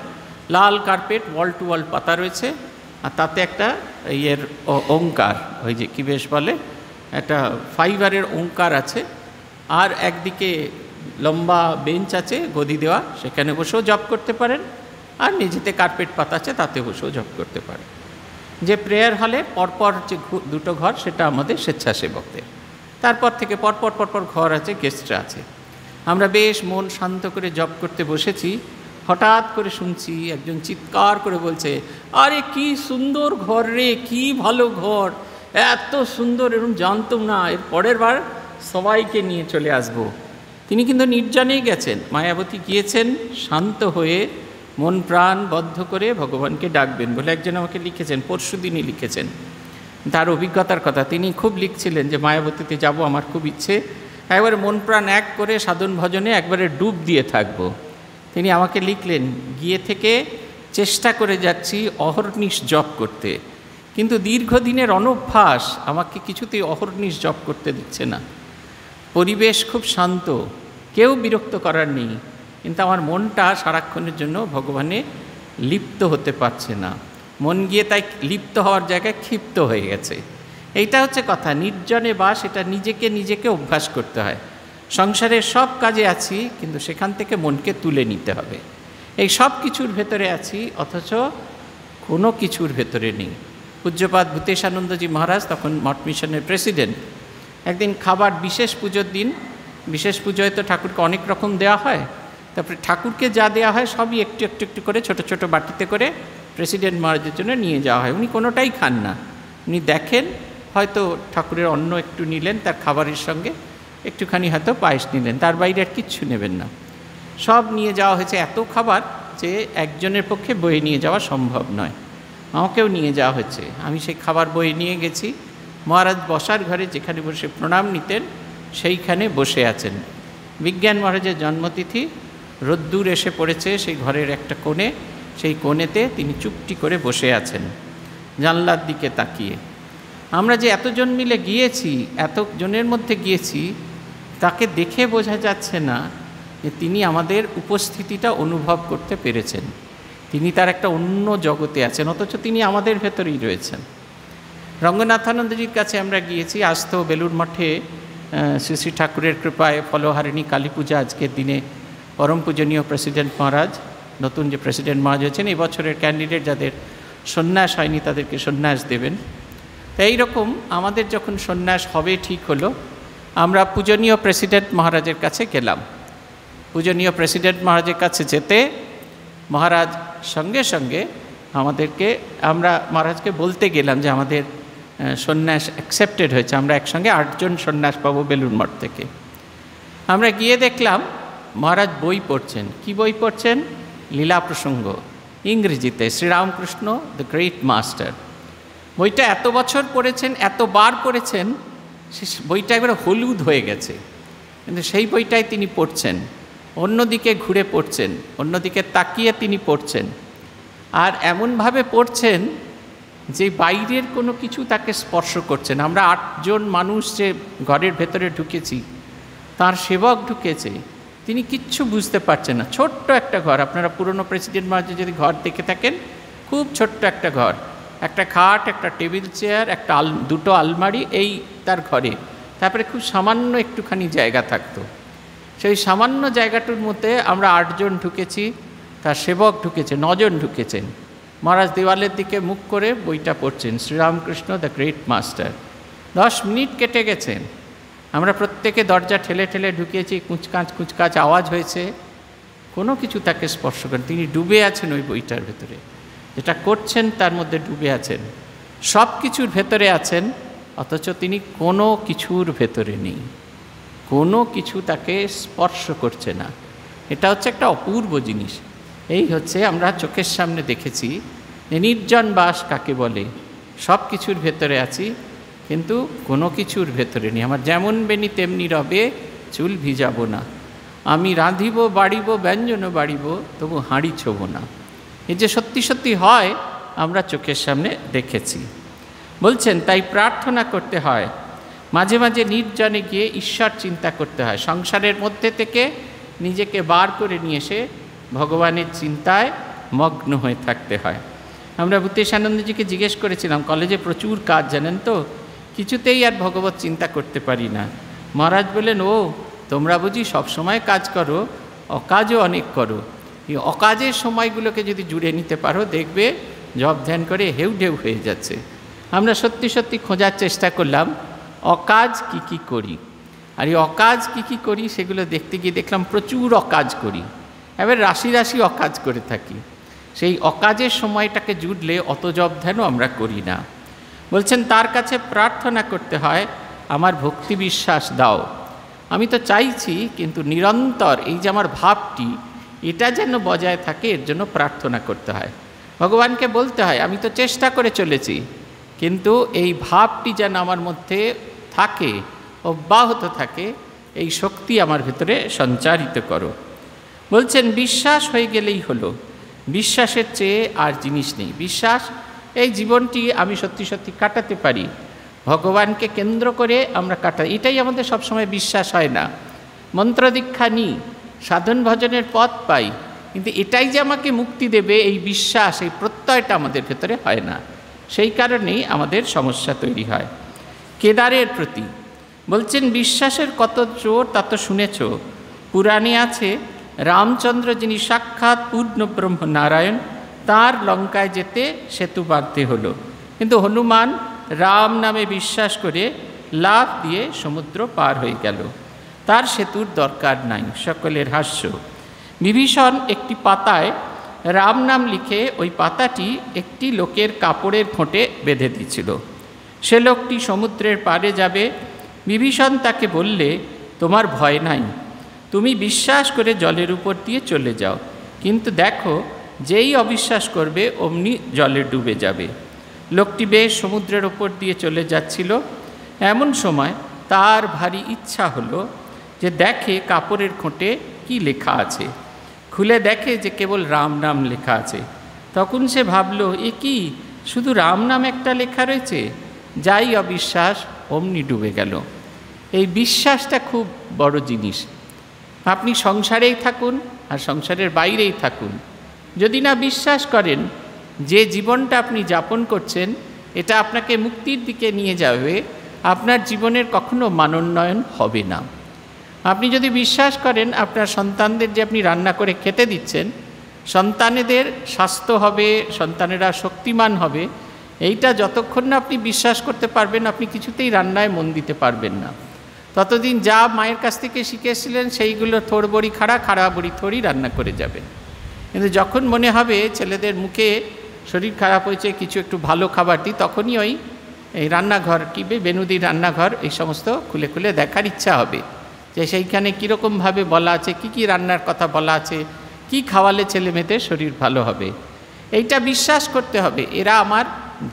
লাল কার্পেট, ওয়াল টু ওয়াল পাতা রয়েছে, আর তাতে একটা ইয়ের ওঙ্কার, ওই যে কী বেশ বলে, একটা ফাইবারের ওঙ্কার আছে, আর একদিকে লম্বা বেঞ্চ আছে গদি দেওয়া, সেখানে বসেও জব করতে পারেন, আর মেঝেতে কার্পেট পাতা আছে তাতে বসেও জব করতে পারেন। যে প্রেয়ার হলে পরপর যে দুটো ঘর, সেটা আমাদের স্বেচ্ছাসেবকদের। তারপর থেকে পরপর ঘর আছে, গেস্টরা আছে। আমরা বেশ মন শান্ত করে জব করতে বসেছি, হঠাৎ করে শুনছি একজন চিৎকার করে বলছে, আরে কি সুন্দর ঘর রে, কি ভালো ঘর, এত সুন্দর, এরকম জানতাম না, এর পরের বার সবাইকে নিয়ে চলে আসবো। তিনি কিন্তু নির্জনেই গেছেন, মায়াবতী গিয়েছেন শান্ত হয়ে, মন প্রাণ বদ্ধ করে ভগবানকে ডাকবেন বলে একজন আমাকে লিখেছেন, পরশুদিনই লিখেছেন তার অভিজ্ঞতার কথা। তিনি খুব লিখছিলেন যে মায়াবতীতে যাব, আমার খুব ইচ্ছে, একবারে মন প্রাণ এক করে সাধন ভজনে একবারে ডুব দিয়ে থাকবো। তিনি আমাকে লিখলেন, গিয়ে থেকে চেষ্টা করে যাচ্ছি অহর্নিশ জপ করতে, কিন্তু দীর্ঘদিনের অনভ্যাস আমাকে কিছুতেই অহর্নিশ জপ করতে দিচ্ছে না। পরিবেশ খুব শান্ত, কেউ বিরক্ত করার নেই, কিন্তু আমার মনটা সারাক্ষণের জন্য ভগবানে লিপ্ত হতে পারছে না। মন গিয়ে তাই লিপ্ত হওয়ার জায়গায় ক্ষিপ্ত হয়ে গেছে। এইটা হচ্ছে কথা, নির্জনে বাস, এটা নিজেকে অভ্যাস করতে হয়। সংসারের সব কাজে আছি, কিন্তু সেখান থেকে মনকে তুলে নিতে হবে। এই সব কিছুর ভেতরে আছি, অথচ কোনো কিছুর ভেতরে নেই। পূজ্যপাদ ভূতেশানন্দজি মহারাজ, তখন মঠ মিশনের প্রেসিডেন্ট, একদিন খাবার, বিশেষ পুজোর দিন, বিশেষ পুজোয় তো ঠাকুরকে অনেক রকম দেওয়া হয়, তারপরে ঠাকুরকে যা দেওয়া হয় সবই একটু একটু একটু করে ছোট ছোট বাটিতে করে প্রেসিডেন্ট মহারাজের জন্য নিয়ে যাওয়া হয়। উনি কোনোটাই খান না, উনি দেখেন, হয়তো ঠাকুরের অন্ন একটু নিলেন তার খাবারের সঙ্গে, একটুখানি হয়তো পায়েস নিলেন, তার বাইরে আর কিচ্ছু নেবেন না। সব নিয়ে যাওয়া হয়েছে, এত খাবার যে একজনের পক্ষে বয়ে নিয়ে যাওয়া সম্ভব নয়। আমাকেও নিয়ে যাওয়া হয়েছে, আমি সেই খাবার বয়ে নিয়ে গেছি। মহারাজ বসার ঘরে যেখানে বসে প্রণাম নিতেন সেইখানে বসে আছেন। বিজ্ঞান মহারাজের জন্মতিথি, রোদ্দুর এসে পড়েছে সেই ঘরের একটা কোণে, সেই কোণেতে তিনি চুপটি করে বসে আছেন জানলার দিকে তাকিয়ে। আমরা যে এতজন মিলে গিয়েছি, এতজনের মধ্যে গিয়েছি, তাকে দেখে বোঝা যাচ্ছে না যে তিনি আমাদের উপস্থিতিটা অনুভব করতে পেরেছেন। তিনি তার একটা অন্য জগতে আছেন, অথচ তিনি আমাদের ভেতরেই রয়েছেন। রঙ্গনাথানন্দজির কাছে আমরা গিয়েছি, আজ তো বেলুড় মঠে শ্রী শ্রী ঠাকুরের কৃপায় ফলহারিণী কালী পূজা আজকের দিনে পরম পূজনীয় প্রেসিডেন্ট মহারাজ, নতুন যে প্রেসিডেন্ট মহারাজ হয়েছেন, এই বছরের ক্যান্ডিডেট যাদের সন্ন্যাস হয়নি তাদেরকে সন্ন্যাস দেবেন। তো এইরকম আমাদের যখন সন্ন্যাস হবে ঠিক হলো, আমরা পূজনীয় প্রেসিডেন্ট মহারাজের কাছে গেলাম। পূজনীয় প্রেসিডেন্ট মহারাজের কাছে যেতে মহারাজ সঙ্গে সঙ্গে আমাদেরকে, আমরা মহারাজকে বলতে গেলাম যে আমাদের সন্ন্যাস অ্যাকসেপ্টেড হয়েছে, আমরা একসঙ্গে 8 জন সন্ন্যাস পাবো বেলুড় মঠ থেকে। আমরা গিয়ে দেখলাম মহারাজ বই পড়ছেন। কি বই পড়ছেন? লীলা প্রসঙ্গ, ইংরেজিতে, শ্রীরামকৃষ্ণ দ্য গ্রেট মাস্টার। বইটা এত বছর পড়েছেন, এতবার পড়েছেন, সে বইটা একবারে হলুদ হয়ে গেছে, কিন্তু সেই বইটাই তিনি পড়ছেন, অন্যদিকে ঘুরে পড়ছেন, অন্যদিকে তাকিয়ে তিনি পড়ছেন, আর এমনভাবে পড়ছেন যে বাইরের কোনো কিছু তাকে স্পর্শ করছে না। আমরা 8 জন মানুষ যে ঘরের ভেতরে ঢুকেছি, তার সেবক ঢুকেছে, তিনি কিচ্ছু বুঝতে পারছেন না। ছোট্ট একটা ঘর, আপনারা পুরনো প্রেসিডেন্ট মহারাজের যদি ঘর দেখে থাকেন, খুব ছোট্ট একটা ঘর, একটা খাট, একটা টেবিল চেয়ার, একটা দুটো আলমারি, এই তার ঘরে। তারপরে খুব সামান্য একটুখানি জায়গা থাকতো। সেই সামান্য জায়গাটার মধ্যে আমরা 8 জন ঢুকেছি, তার সেবক ঢুকেছে 9 জন ঢুকেছেন। মহারাজ দেওয়ালের দিকে মুখ করে বইটা পড়ছেন, Sri Ramakrishna the great master. 10 minute কেটে গেছেন, আমরা প্রত্যেকে দরজা ঠেলে ঠেলে ঢুকিয়েছি, কুঁচকাচ আওয়াজ হয়েছে, কোনো কিছু তাকে স্পর্শ করেন। তিনি ডুবে আছেন ওই বইটার ভেতরে, যেটা করছেন তার মধ্যে ডুবে আছেন, সব কিছুর ভেতরে আছেন, অথচ তিনি কোনো কিছুর ভেতরে নেই, কোনো কিছু তাকে স্পর্শ করছে না। এটা হচ্ছে একটা অপূর্ব জিনিস। এই হচ্ছে আমরা চোখের সামনে দেখেছি যে নির্জন বাস কাকে বলে। সব কিছুর ভেতরে আছি, কিন্তু কোনো কিছুর ভেতরে নেই। আমার যেমন বেনি তেমনি রবে, চুল ভিজাব না। আমি রাঁধিব বাড়িব, ব্যঞ্জন বাড়িব, তবু হাঁড়ি ছোব না। এই যে সত্যি সত্যি হয়, আমরা চোখের সামনে দেখেছি। বলছেন তাই প্রার্থনা করতে হয়, মাঝে মাঝে নির্জনে গিয়ে ঈশ্বর চিন্তা করতে হয়, সংসারের মধ্যে থেকে নিজেকে বার করে নিয়ে এসে ভগবানের চিন্তায় মগ্ন হয়ে থাকতে হয়। আমরা ভূতেশানন্দজিকে জিজ্ঞেস করেছিলাম, কলেজে প্রচুর কাজ জানেন তো, কিছুতেই আর ভগবত চিন্তা করতে পারি না। মহারাজ বললেন, ও তোমরা বুঝি সবসময় কাজ করো, অকাজও অনেক করো, এই অকাজের সময়গুলোকে যদি জুড়ে নিতে পারো দেখবে জপ ধ্যান করে হেউ ঢেউ হয়ে যাচ্ছে। আমরা সত্যি সত্যি খোঁজার চেষ্টা করলাম অকাজ কি কি করি, আর এই অকাজ কি কি করি সেগুলো দেখতে গিয়ে দেখলাম প্রচুর অকাজ করি, এবার রাশি রাশি অকাজ করে থাকি। সেই অকাজের সময়টাকে জুড়লে অত জপ ধ্যানও আমরা করি না। বলছেন তার কাছে প্রার্থনা করতে হয়, আমার ভক্তি বিশ্বাস দাও। আমি তো চাইছি, কিন্তু নিরন্তর এই যে আমার ভাবটি এটা যেন বজায় থাকে, এর জন্য প্রার্থনা করতে হয়। ভগবানকে বলতে হয়, আমি তো চেষ্টা করে চলেছি, কিন্তু এই ভাবটি যেন আমার মধ্যে থাকে, অব্যাহত থাকে, এই শক্তি আমার ভিতরে সঞ্চারিত করো। বলছেন বিশ্বাস হয়ে গেলেই হলো, বিশ্বাসের চেয়ে আর জিনিস নেই। বিশ্বাস, এই জীবনটি আমি সত্যি সত্যি কাটাতে পারি, ভগবানকে কেন্দ্র করে আমরা কাটাই, এটাই আমাদের সবসময় বিশ্বাস হয় না। মন্ত্র দীক্ষা নিই, সাধন ভজনের পথ পাই, কিন্তু এটাই যে আমাকে মুক্তি দেবে এই বিশ্বাস, এই প্রত্যয়টা আমাদের ভেতরে হয় না। সেই কারণেই আমাদের সমস্যা তৈরি হয়। কেদারের প্রতি বলছেন বিশ্বাসের কত জোর তা তো শুনেছ, পুরাণে আছে রামচন্দ্র যিনি সাক্ষাৎ পূর্ণ ব্রহ্ম নারায়ণ, তার লঙ্কায় যেতে সেতু বাঁধতে হলো, কিন্তু হনুমান রাম নামে বিশ্বাস করে লাফ দিয়ে সমুদ্র পার হয়ে গেল, তার সেতুর দরকার নাই। সকলের হাস্য। বিভীষণ একটি পাতায় রাম নাম লিখে ওই পাতাটি একটি লোকের কাপড়ের খোঁটে বেঁধে দিয়েছিল। সে লোকটি সমুদ্রের পাড়ে যাবে, বিভীষণ তাকে বললে, তোমার ভয় নাই, তুমি বিশ্বাস করে জলের উপর দিয়ে চলে যাও, কিন্তু দেখো যেই অবিশ্বাস করবে অমনি জলে ডুবে যাবে। লোকটি বেশ সমুদ্রের ওপর দিয়ে চলে যাচ্ছিল, এমন সময় তার ভারী ইচ্ছা হলো যে দেখে কাপড়ের খোঁটে কি লেখা আছে। খুলে দেখে যে কেবল রাম নাম লেখা আছে। তখন সে ভাবল, এ কি, শুধু রাম নাম একটা লেখা রয়েছে, যাই অবিশ্বাস অমনি ডুবে গেল। এই বিশ্বাসটা খুব বড় জিনিস। আপনি সংসারেই থাকুন আর সংসারের বাইরেই থাকুন, যদি না বিশ্বাস করেন যে জীবনটা আপনি যাপন করছেন এটা আপনাকে মুক্তির দিকে নিয়ে যাবে, আপনার জীবনের কখনো মানোন্নয়ন হবে না। আপনি যদি বিশ্বাস করেন আপনার সন্তানদের যে আপনি রান্না করে খেতে দিচ্ছেন, সন্তানেদের স্বাস্থ্য হবে, সন্তানেরা শক্তিমান হবে, এইটা যতক্ষণ না আপনি বিশ্বাস করতে পারবেন আপনি কিছুতেই রান্নায় মন দিতে পারবেন না। ততদিন যা মায়ের কাছ থেকে শিখেছিলেন সেইগুলো থোড় বড়ি খাড়া বড়ি থোড়ি রান্না করে যাবেন। কিন্তু যখন মনে হবে ছেলেদের মুখে শরীর খারাপ হয়েছে, কিছু একটু ভালো খাবার দিই, তখনই ওই এই রান্নাঘর কি বেনুদির রান্নাঘর এই সমস্ত খুলে খুলে দেখার ইচ্ছা হবে যে সেইখানে কীরকমভাবে বলা আছে, কি রান্নার কথা বলা আছে, কি খাওয়ালে ছেলে মেয়েদের শরীর ভালো হবে। এইটা বিশ্বাস করতে হবে, এরা আমার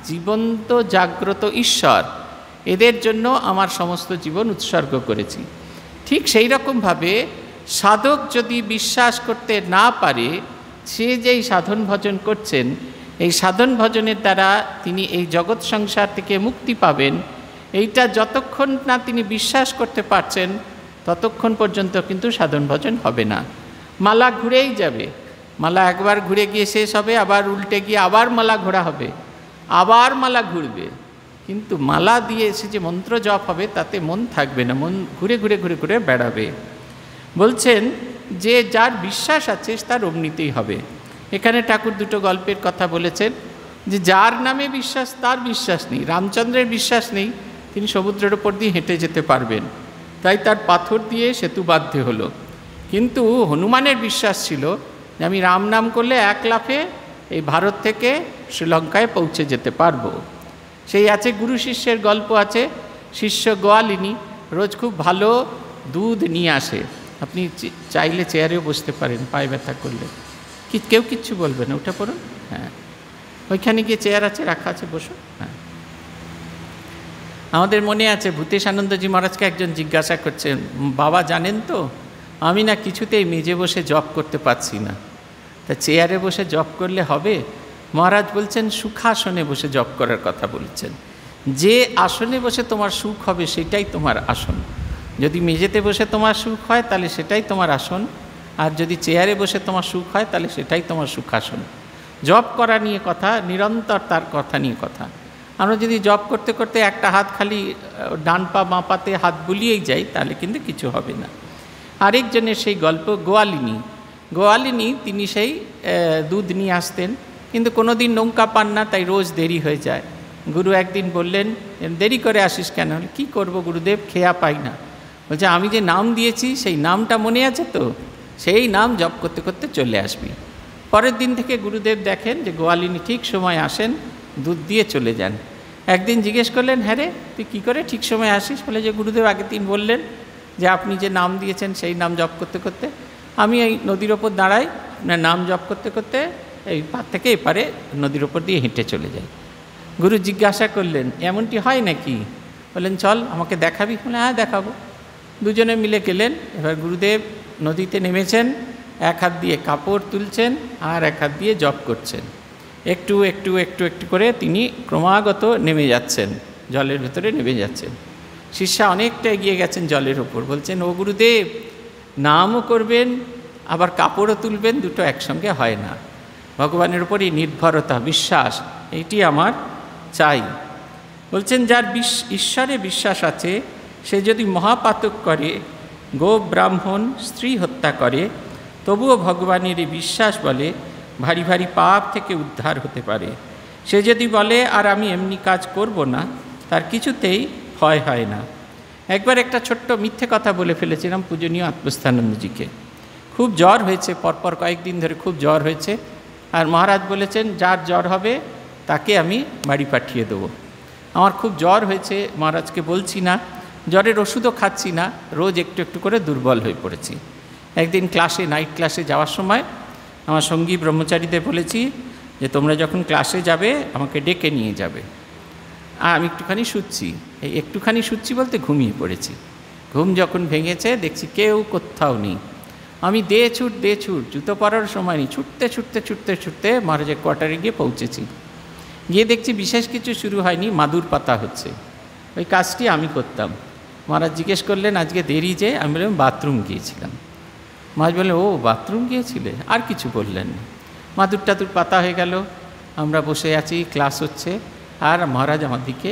জীবন্ত জাগ্রত ঈশ্বর, এদের জন্য আমার সমস্ত জীবন উৎসর্গ করেছি। ঠিক সেই রকমভাবে সাধক যদি বিশ্বাস করতে না পারে সে যেই সাধন ভজন করছেন, এই সাধন ভজনের দ্বারা তিনি এই জগৎ সংসার থেকে মুক্তি পাবেন, এইটা যতক্ষণ না তিনি বিশ্বাস করতে পারছেন ততক্ষণ পর্যন্ত কিন্তু সাধন ভজন হবে না। মালা ঘুরেই যাবে, মালা একবার ঘুরে গিয়ে শেষ হবে, আবার উল্টে গিয়ে আবার মালা ঘোরা হবে, আবার মালা ঘুরবে, কিন্তু মালা দিয়ে এসে যে মন্ত্র জপ হবে তাতে মন থাকবে না, মন ঘুরে ঘুরে ঘুরে ঘুরে বেড়াবে। বলছেন যে যার বিশ্বাস আছে তার অমনিতেই হবে। এখানে ঠাকুর দুটো গল্পের কথা বলেছেন যে যার নামে বিশ্বাস তার বিশ্বাস নেই, রামচন্দ্রের বিশ্বাস নেই তিনি সমুদ্রের ওপর দিয়ে হেঁটে যেতে পারবেন, তাই তার পাথর দিয়ে সেতু বাঁধতে হলো। কিন্তু হনুমানের বিশ্বাস ছিল যে আমি রাম নাম করলে এক লাফে এই ভারত থেকে শ্রীলঙ্কায় পৌঁছে যেতে পারবো। সেই আছে গুরু শিষ্যের গল্প আছে, শিষ্য গোয়ালিনী রোজ খুব ভালো দুধ নিয়ে আসে, আপনি চাইলে চেয়ারেও বসতে পারেন পায়ে ব্যথা করলে, কেউ কিচ্ছু বলবে না, উঠে পড়ুন। হ্যাঁ, ওইখানে গিয়ে চেয়ার আছে রাখা আছে, বসুন। হ্যাঁ, আমাদের মনে আছে ভূতেশানন্দজি মহারাজকে একজন জিজ্ঞাসা করছে, বাবা জানেন তো আমি না কিছুতেই মেজে বসে জপ করতে পারছি না, তা চেয়ারে বসে জপ করলে হবে? মহারাজ বলছেন সুখাসনে বসে জপ করার কথা বলছেন। যে আসনে বসে তোমার সুখ হবে সেটাই তোমার আসন। যদি মেঝেতে বসে তোমার সুখ হয় তাহলে সেটাই তোমার আসন, আর যদি চেয়ারে বসে তোমার সুখ হয় তাহলে সেটাই তোমার সুখাসন। জপ করা নিয়ে কথা, নিরন্তর তার কথা নিয়ে কথা। আমরা যদি জপ করতে করতে একটা হাত খালি ডান পা বাঁ পাতে হাত বুলিয়েই যাই তাহলে কিন্তু কিছু হবে না। আরেকজনের সেই গল্প, গোয়ালিনী তিনি সেই দুধ নিয়ে আসতেন, কিন্তু কোনো দিন নৌকা পান না, তাই রোজ দেরি হয়ে যায়। গুরু একদিন বললেন, দেরি করে আসিস কেন? কি করব গুরুদেব, খেয়া পাই না। বলছে আমি যে নাম দিয়েছি সেই নামটা মনে আছে তো, সেই নাম জপ করতে করতে চলে আসবি। পরের দিন থেকে গুরুদেব দেখেন যে গোয়ালিনী ঠিক সময় আসেন, দুধ দিয়ে চলে যান। একদিন জিজ্ঞেস করলেন, হ্যাঁ রে তুই কী করে ঠিক সময় আসিস? বলে যে গুরুদেব আগের দিন বললেন যে আপনি যে নাম দিয়েছেন সেই নাম জপ করতে করতে আমি এই নদীর ওপর দাঁড়াই, আপনার নাম জপ করতে করতে এই পার থেকে এপারে নদীর ওপর দিয়ে হেঁটে চলে যাই। গুরু জিজ্ঞাসা করলেন, এমনটি হয় নাকি? বললেন চল আমাকে দেখাবি? বলে হ্যাঁ দেখাবো। দুজনে মিলে গেলেন। এবার গুরুদেব নদীতে নেমেছেন, এক হাত দিয়ে কাপড় তুলছেন আর এক হাত দিয়ে জপ করছেন। একটু একটু একটু একটু করে তিনি ক্রমাগত নেমে যাচ্ছেন, জলের ভেতরে নেমে যাচ্ছেন। শিষ্যা অনেকটা এগিয়ে গেছেন জলের ওপর, বলছেন ও গুরুদেব নামও করবেন আবার কাপড়ও তুলবেন, দুটো একসঙ্গে হয় না। ভগবানের উপরই নির্ভরতা, বিশ্বাস, এইটি আমার চাই। বলছেন যার ঈশ্বরে বিশ্বাস আছে সে যদি মহাপাতক করে, গো ব্রাহ্মণ স্ত্রী হত্যা করে, তবুও ভগবানের এই বিশ্বাস বলে ভারী ভারী পাপ থেকে উদ্ধার হতে পারে। সে যদি বলে আর আমি এমনি কাজ করব না, তার কিছুতেই ভয় হয় না। একবার একটা ছোট্ট মিথ্যে কথা বলে ফেলেছিলাম পূজনীয় আত্মস্থানন্দজিকে। খুব জ্বর হয়েছে, পরপর কয়েকদিন ধরে খুব জ্বর হয়েছে, আর মহারাজ বলেছেন যার জ্বর হবে তাকে আমি বাড়ি পাঠিয়ে দেবো। আমার খুব জ্বর হয়েছে, মহারাজকে বলছি না, জ্বরের ওষুধও খাচ্ছি না, রোজ একটু একটু করে দুর্বল হয়ে পড়েছি। একদিন ক্লাসে, নাইট ক্লাসে যাওয়ার সময় আমার সঙ্গী ব্রহ্মচারীদের বলেছি যে তোমরা যখন ক্লাসে যাবে আমাকে ডেকে নিয়ে যাবে। আর আমি একটুখানি শুচ্ছি, এই একটুখানি শুচ্ছি বলতে ঘুমিয়ে পড়েছি। ঘুম যখন ভেঙেছে দেখছি কেউ কোথাও নেই। আমি দে ছুট জুতো পরার সময় নেই, ছুটতে ছুটতে ছুটতে ছুটতে মহারাজের কোয়ার্টারে গিয়ে পৌঁছেছি। গিয়ে দেখছি বিশেষ কিছু শুরু হয়নি, মাদুর পাতা হচ্ছে। ওই কাজটি আমি করতাম। মহারাজ জিজ্ঞেস করলেন আজকে দেরি যে? আমি বললাম বাথরুম গিয়েছিলাম। মহারাজ বললেন ও বাথরুম গিয়েছিলে? আর কিছু বললেন না। মাদুর টাদুর পাতা হয়ে গেল, আমরা বসে আছি, ক্লাস হচ্ছে, আর মহারাজ আমার দিকে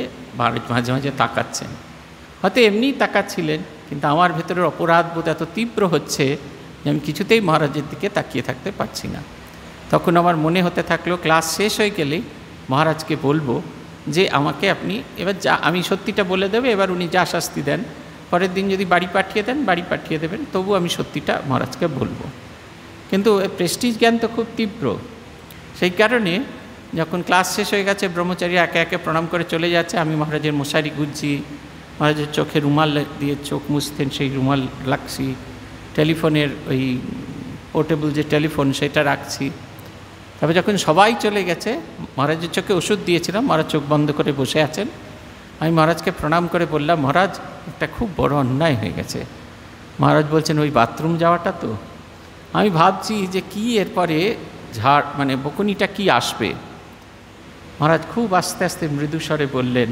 মাঝে মাঝে তাকাচ্ছেন। হয়তো এমনিই তাকাচ্ছিলেন, কিন্তু আমার ভেতরের অপরাধ বোধ এত তীব্র হচ্ছে যে আমি কিছুতেই মহারাজের দিকে তাকিয়ে থাকতে পারছি না। তখন আমার মনে হতে থাকলো ক্লাস শেষ হয়ে গেলেই মহারাজকে বলবো যে আমাকে আপনি এবার যা, আমি সত্যিটা বলে দেবে, এবার উনি যা শাস্তি দেন, পরের দিন যদি বাড়ি পাঠিয়ে দেন বাড়ি পাঠিয়ে দেবেন, তবু আমি সত্যিটা মহারাজকে বলবো। কিন্তু প্রেস্টিজ জ্ঞান তো খুব তীব্র। সেই কারণে যখন ক্লাস শেষ হয়ে গেছে, ব্রহ্মচারী একে একে প্রণাম করে চলে যাচ্ছে, আমি মহারাজের মশারি গুঁজছি, মহারাজের চোখে রুমাল দিয়ে চোখ মুছতেন সেই রুমাল রাখছি, টেলিফোনের ওই পোর্টেবল যে টেলিফোন সেটা রাখছি। তারপর যখন সবাই চলে গেছে, মহারাজের চোখে ওষুধ দিয়েছিলাম, মহারাজ চোখ বন্ধ করে বসে আছেন। আমি মহারাজকে প্রণাম করে বললাম মহারাজ একটা খুব বড় অন্যায় হয়ে গেছে। মহারাজ বলছেন ওই বাথরুম যাওয়াটা তো। আমি ভাবছি যে কি এরপরে মানে বকুনিটা কি আসবে। মহারাজ খুব আস্তে আস্তে মৃদু স্বরে বললেন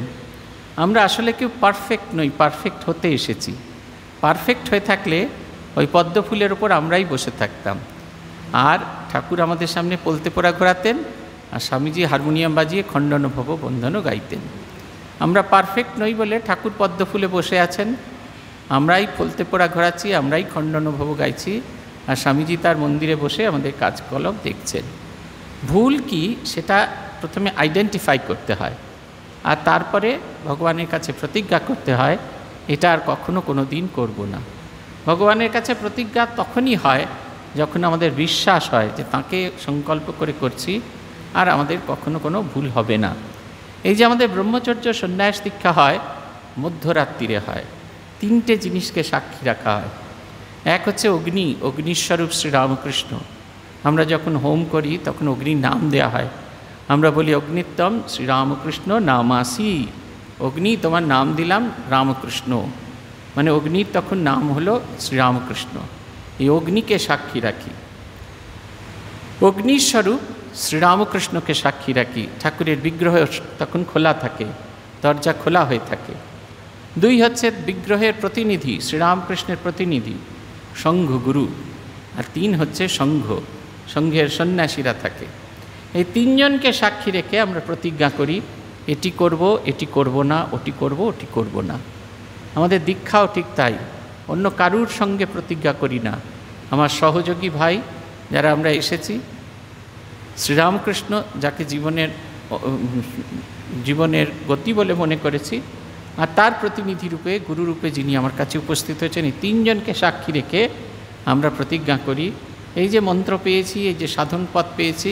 আমরা আসলে কেউ পারফেক্ট নই, পারফেক্ট হতে এসেছি। পারফেক্ট হয়ে থাকলে ওই পদ্ম ফুলের ওপর আমরাই বসে থাকতাম, আর ঠাকুর আমাদের সামনে পলতে পোড়া ঘোরাতেন, আর স্বামীজি হারমোনিয়াম বাজিয়ে খণ্ডন ভব বন্ধনও গাইতেন। আমরা পারফেক্ট নই বলে ঠাকুর পদ্ম ফুলে বসে আছেন, আমরাই পলতে পোড়া ঘোরাচ্ছি, আমরাই খণ্ডন ভব গাইছি, আর স্বামীজি তার মন্দিরে বসে আমাদের কাজকলপ দেখছেন। ভুল কি সেটা প্রথমে আইডেন্টিফাই করতে হয়, আর তারপরে ভগবানের কাছে প্রতিজ্ঞা করতে হয় এটা আর কখনো কোনো দিন করব না। ভগবানের কাছে প্রতিজ্ঞা তখনই হয় যখন আমাদের বিশ্বাস হয় যে তাকে সংকল্প করে করছি আর আমাদের কখনো কোনো ভুল হবে না। এই যে আমাদের ব্রহ্মচর্য সন্ন্যাস দীক্ষা হয় মধ্যরাত্রিরে হয়, তিনটে জিনিসকে সাক্ষী রাখা হয়। এক হচ্ছে অগ্নি, অগ্নিস্বরূপ শ্রীরামকৃষ্ণ। আমরা যখন হোম করি তখন অগ্নির নাম দেয়া হয়। আমরা বলি অগ্নিত্বম শ্রীরামকৃষ্ণ নামাসি, অগ্নি তোমার নাম দিলাম রামকৃষ্ণ, মানে অগ্নির তখন নাম হলো শ্রীরামকৃষ্ণ। এই অগ্নিকে সাক্ষী রাখি। অগ্নিস্বরূপ শ্রীরামকৃষ্ণকে সাক্ষী রাখি, ঠাকুরের বিগ্রহ তখন খোলা থাকে, দরজা খোলা হয়ে থাকে। 2 হচ্ছে বিগ্রহের প্রতিনিধি, শ্রীরামকৃষ্ণের প্রতিনিধি সংঘ গুরু, আর 3 হচ্ছে সংঘ, সংঘের সন্ন্যাসীরা থাকে। এই 3 জনকে সাক্ষী রেখে আমরা প্রতিজ্ঞা করি, এটি করব, এটি করব না, ওটি করব, ওটি করব না। আমাদের দীক্ষাও ঠিক তাই, অন্য কারুর সঙ্গে প্রতিজ্ঞা করি না। আমার সহযোগী ভাই যারা আমরা এসেছি, শ্রীরামকৃষ্ণ যাকে জীবনের গতি বলে মনে করেছি, আর তার প্রতিনিধি রূপে, গুরুরূপে যিনি আমার কাছে উপস্থিত হয়েছেন, এই 3 জনকে সাক্ষী রেখে আমরা প্রতিজ্ঞা করি, এই যে মন্ত্র পেয়েছি, এই যে সাধন পথ পেয়েছি,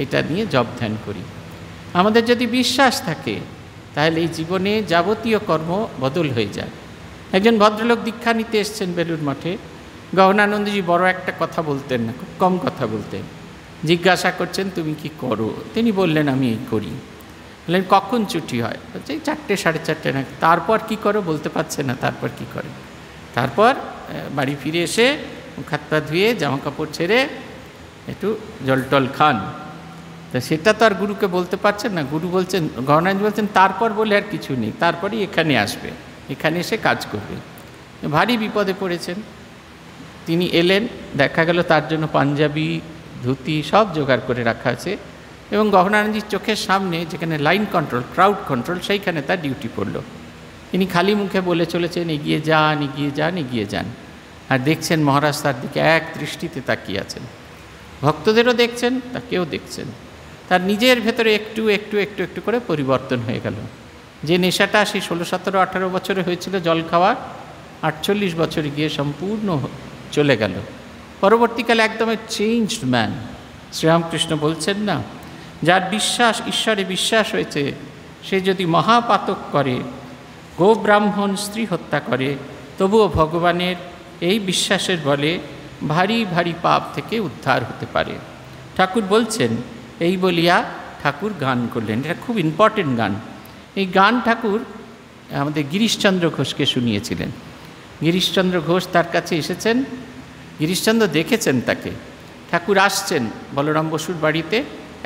এটা নিয়ে জপ ধ্যান করি। আমাদের যদি বিশ্বাস থাকে তাহলে এই জীবনে যাবতীয় কর্ম বদল হয়ে যায়। একজন ভদ্রলোক দীক্ষা নিতে এসছেন বেলুর মঠে, গহনানন্দজি বড় একটা কথা বলতেন না, খুব কম কথা বলতেন। জিজ্ঞাসা করছেন তুমি কি করো? তিনি বললেন আমি এই করি। বললেন কখন ছুটি হয়? বলছে 4টে 4:30 না। তারপর কি করো? বলতে পারছে না তারপর কি করে। তারপর বাড়ি ফিরে এসে মুখ হাত পা ধুয়ে জামা কাপড় ছেড়ে একটু জল টল খান। তা সেটা তো আর গুরুকে বলতে পারছেন না। গুরু বলছেন, গহনানন্দজি বলছেন তারপর বলে আর কিছু নেই, তারপরই এখানে আসবে, এখানে এসে কাজ করবে। ভারী বিপদে পড়েছেন। তিনি এলেন, দেখা গেল তার জন্য পাঞ্জাবি, ধুতি সব জোগাড় করে রাখা আছে, এবং গহনানন্দজির চোখের সামনে যেখানে লাইন কন্ট্রোল, ক্রাউড কন্ট্রোল, সেইখানে তার ডিউটি পড়ল। তিনি খালি মুখে বলে চলেছেন এগিয়ে যান, এগিয়ে যান, এগিয়ে যান। আর দেখছেন মহারাজ তার দিকে এক দৃষ্টিতে তাকিয়ে আছেন, ভক্তদেরও দেখছেন, তাকেও দেখছেন। তার নিজের ভেতরে একটু একটু একটু একটু করে পরিবর্তন হয়ে গেল। যে নেশাটা সেই 16, 17, 18 বছরে হয়েছিল জল খাওয়ার, 48 বছরে গিয়ে সম্পূর্ণ চলে গেল। পরবর্তীকালে একদম চেঞ্জড ম্যান। শ্রীরামকৃষ্ণ বলছেন না, যার বিশ্বাস, ঈশ্বরে বিশ্বাস হয়েছে, সে যদি মহাপাতক করে, গো ব্রাহ্মণ স্ত্রী হত্যা করে, তবুও ভগবানের এই বিশ্বাসের বলে ভারী ভারী পাপ থেকে উদ্ধার হতে পারে। ঠাকুর বলছেন, এই বলিয়া ঠাকুর গান করলেন। এটা খুব ইম্পর্টেন্ট গান। এই গান ঠাকুর আমাদের গিরিশচন্দ্র ঘোষকে শুনিয়েছিলেন। গিরিশচন্দ্র ঘোষ তার কাছে এসেছেন, গিরিশচন্দ্র দেখেছেন তাকে। ঠাকুর আসছেন বলরাম বসুর বাড়িতে,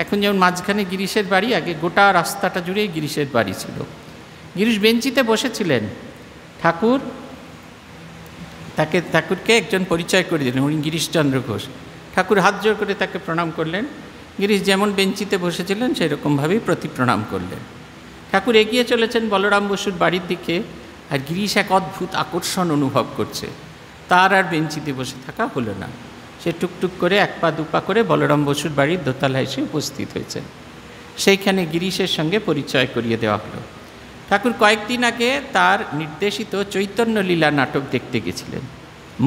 এখন যেমন মাঝখানে গিরিশের বাড়ি, আগে গোটা রাস্তাটা জুড়েই গিরিশের বাড়ি ছিল। গিরিশ বেঞ্চিতে বসেছিলেন। ঠাকুরকে একজন পরিচয় করে দিলেন, উনি গিরিশচন্দ্র ঘোষ। ঠাকুর হাত জোর করে তাকে প্রণাম করলেন। গিরিশ যেমন বেঞ্চিতে বসেছিলেন সেরকমভাবেই প্রতি প্রণাম করলেন। ঠাকুর এগিয়ে চলেছেন বলরাম বসুর বাড়ির দিকে, আর গিরিশ এক অদ্ভুত আকর্ষণ অনুভব করছে। তার আর বেঞ্চিতে বসে থাকা হলো না। সে টুকটুক করে 1 পা 2 পা করে বলরাম বসুর বাড়ির দোতলায় এসে উপস্থিত হয়েছেন। সেইখানে গিরিশের সঙ্গে পরিচয় করিয়ে দেওয়া হলো। ঠাকুর কয়েকদিন আগে তার নির্দেশিত চৈতন্য লীলা নাটক দেখতে গেছিলেন।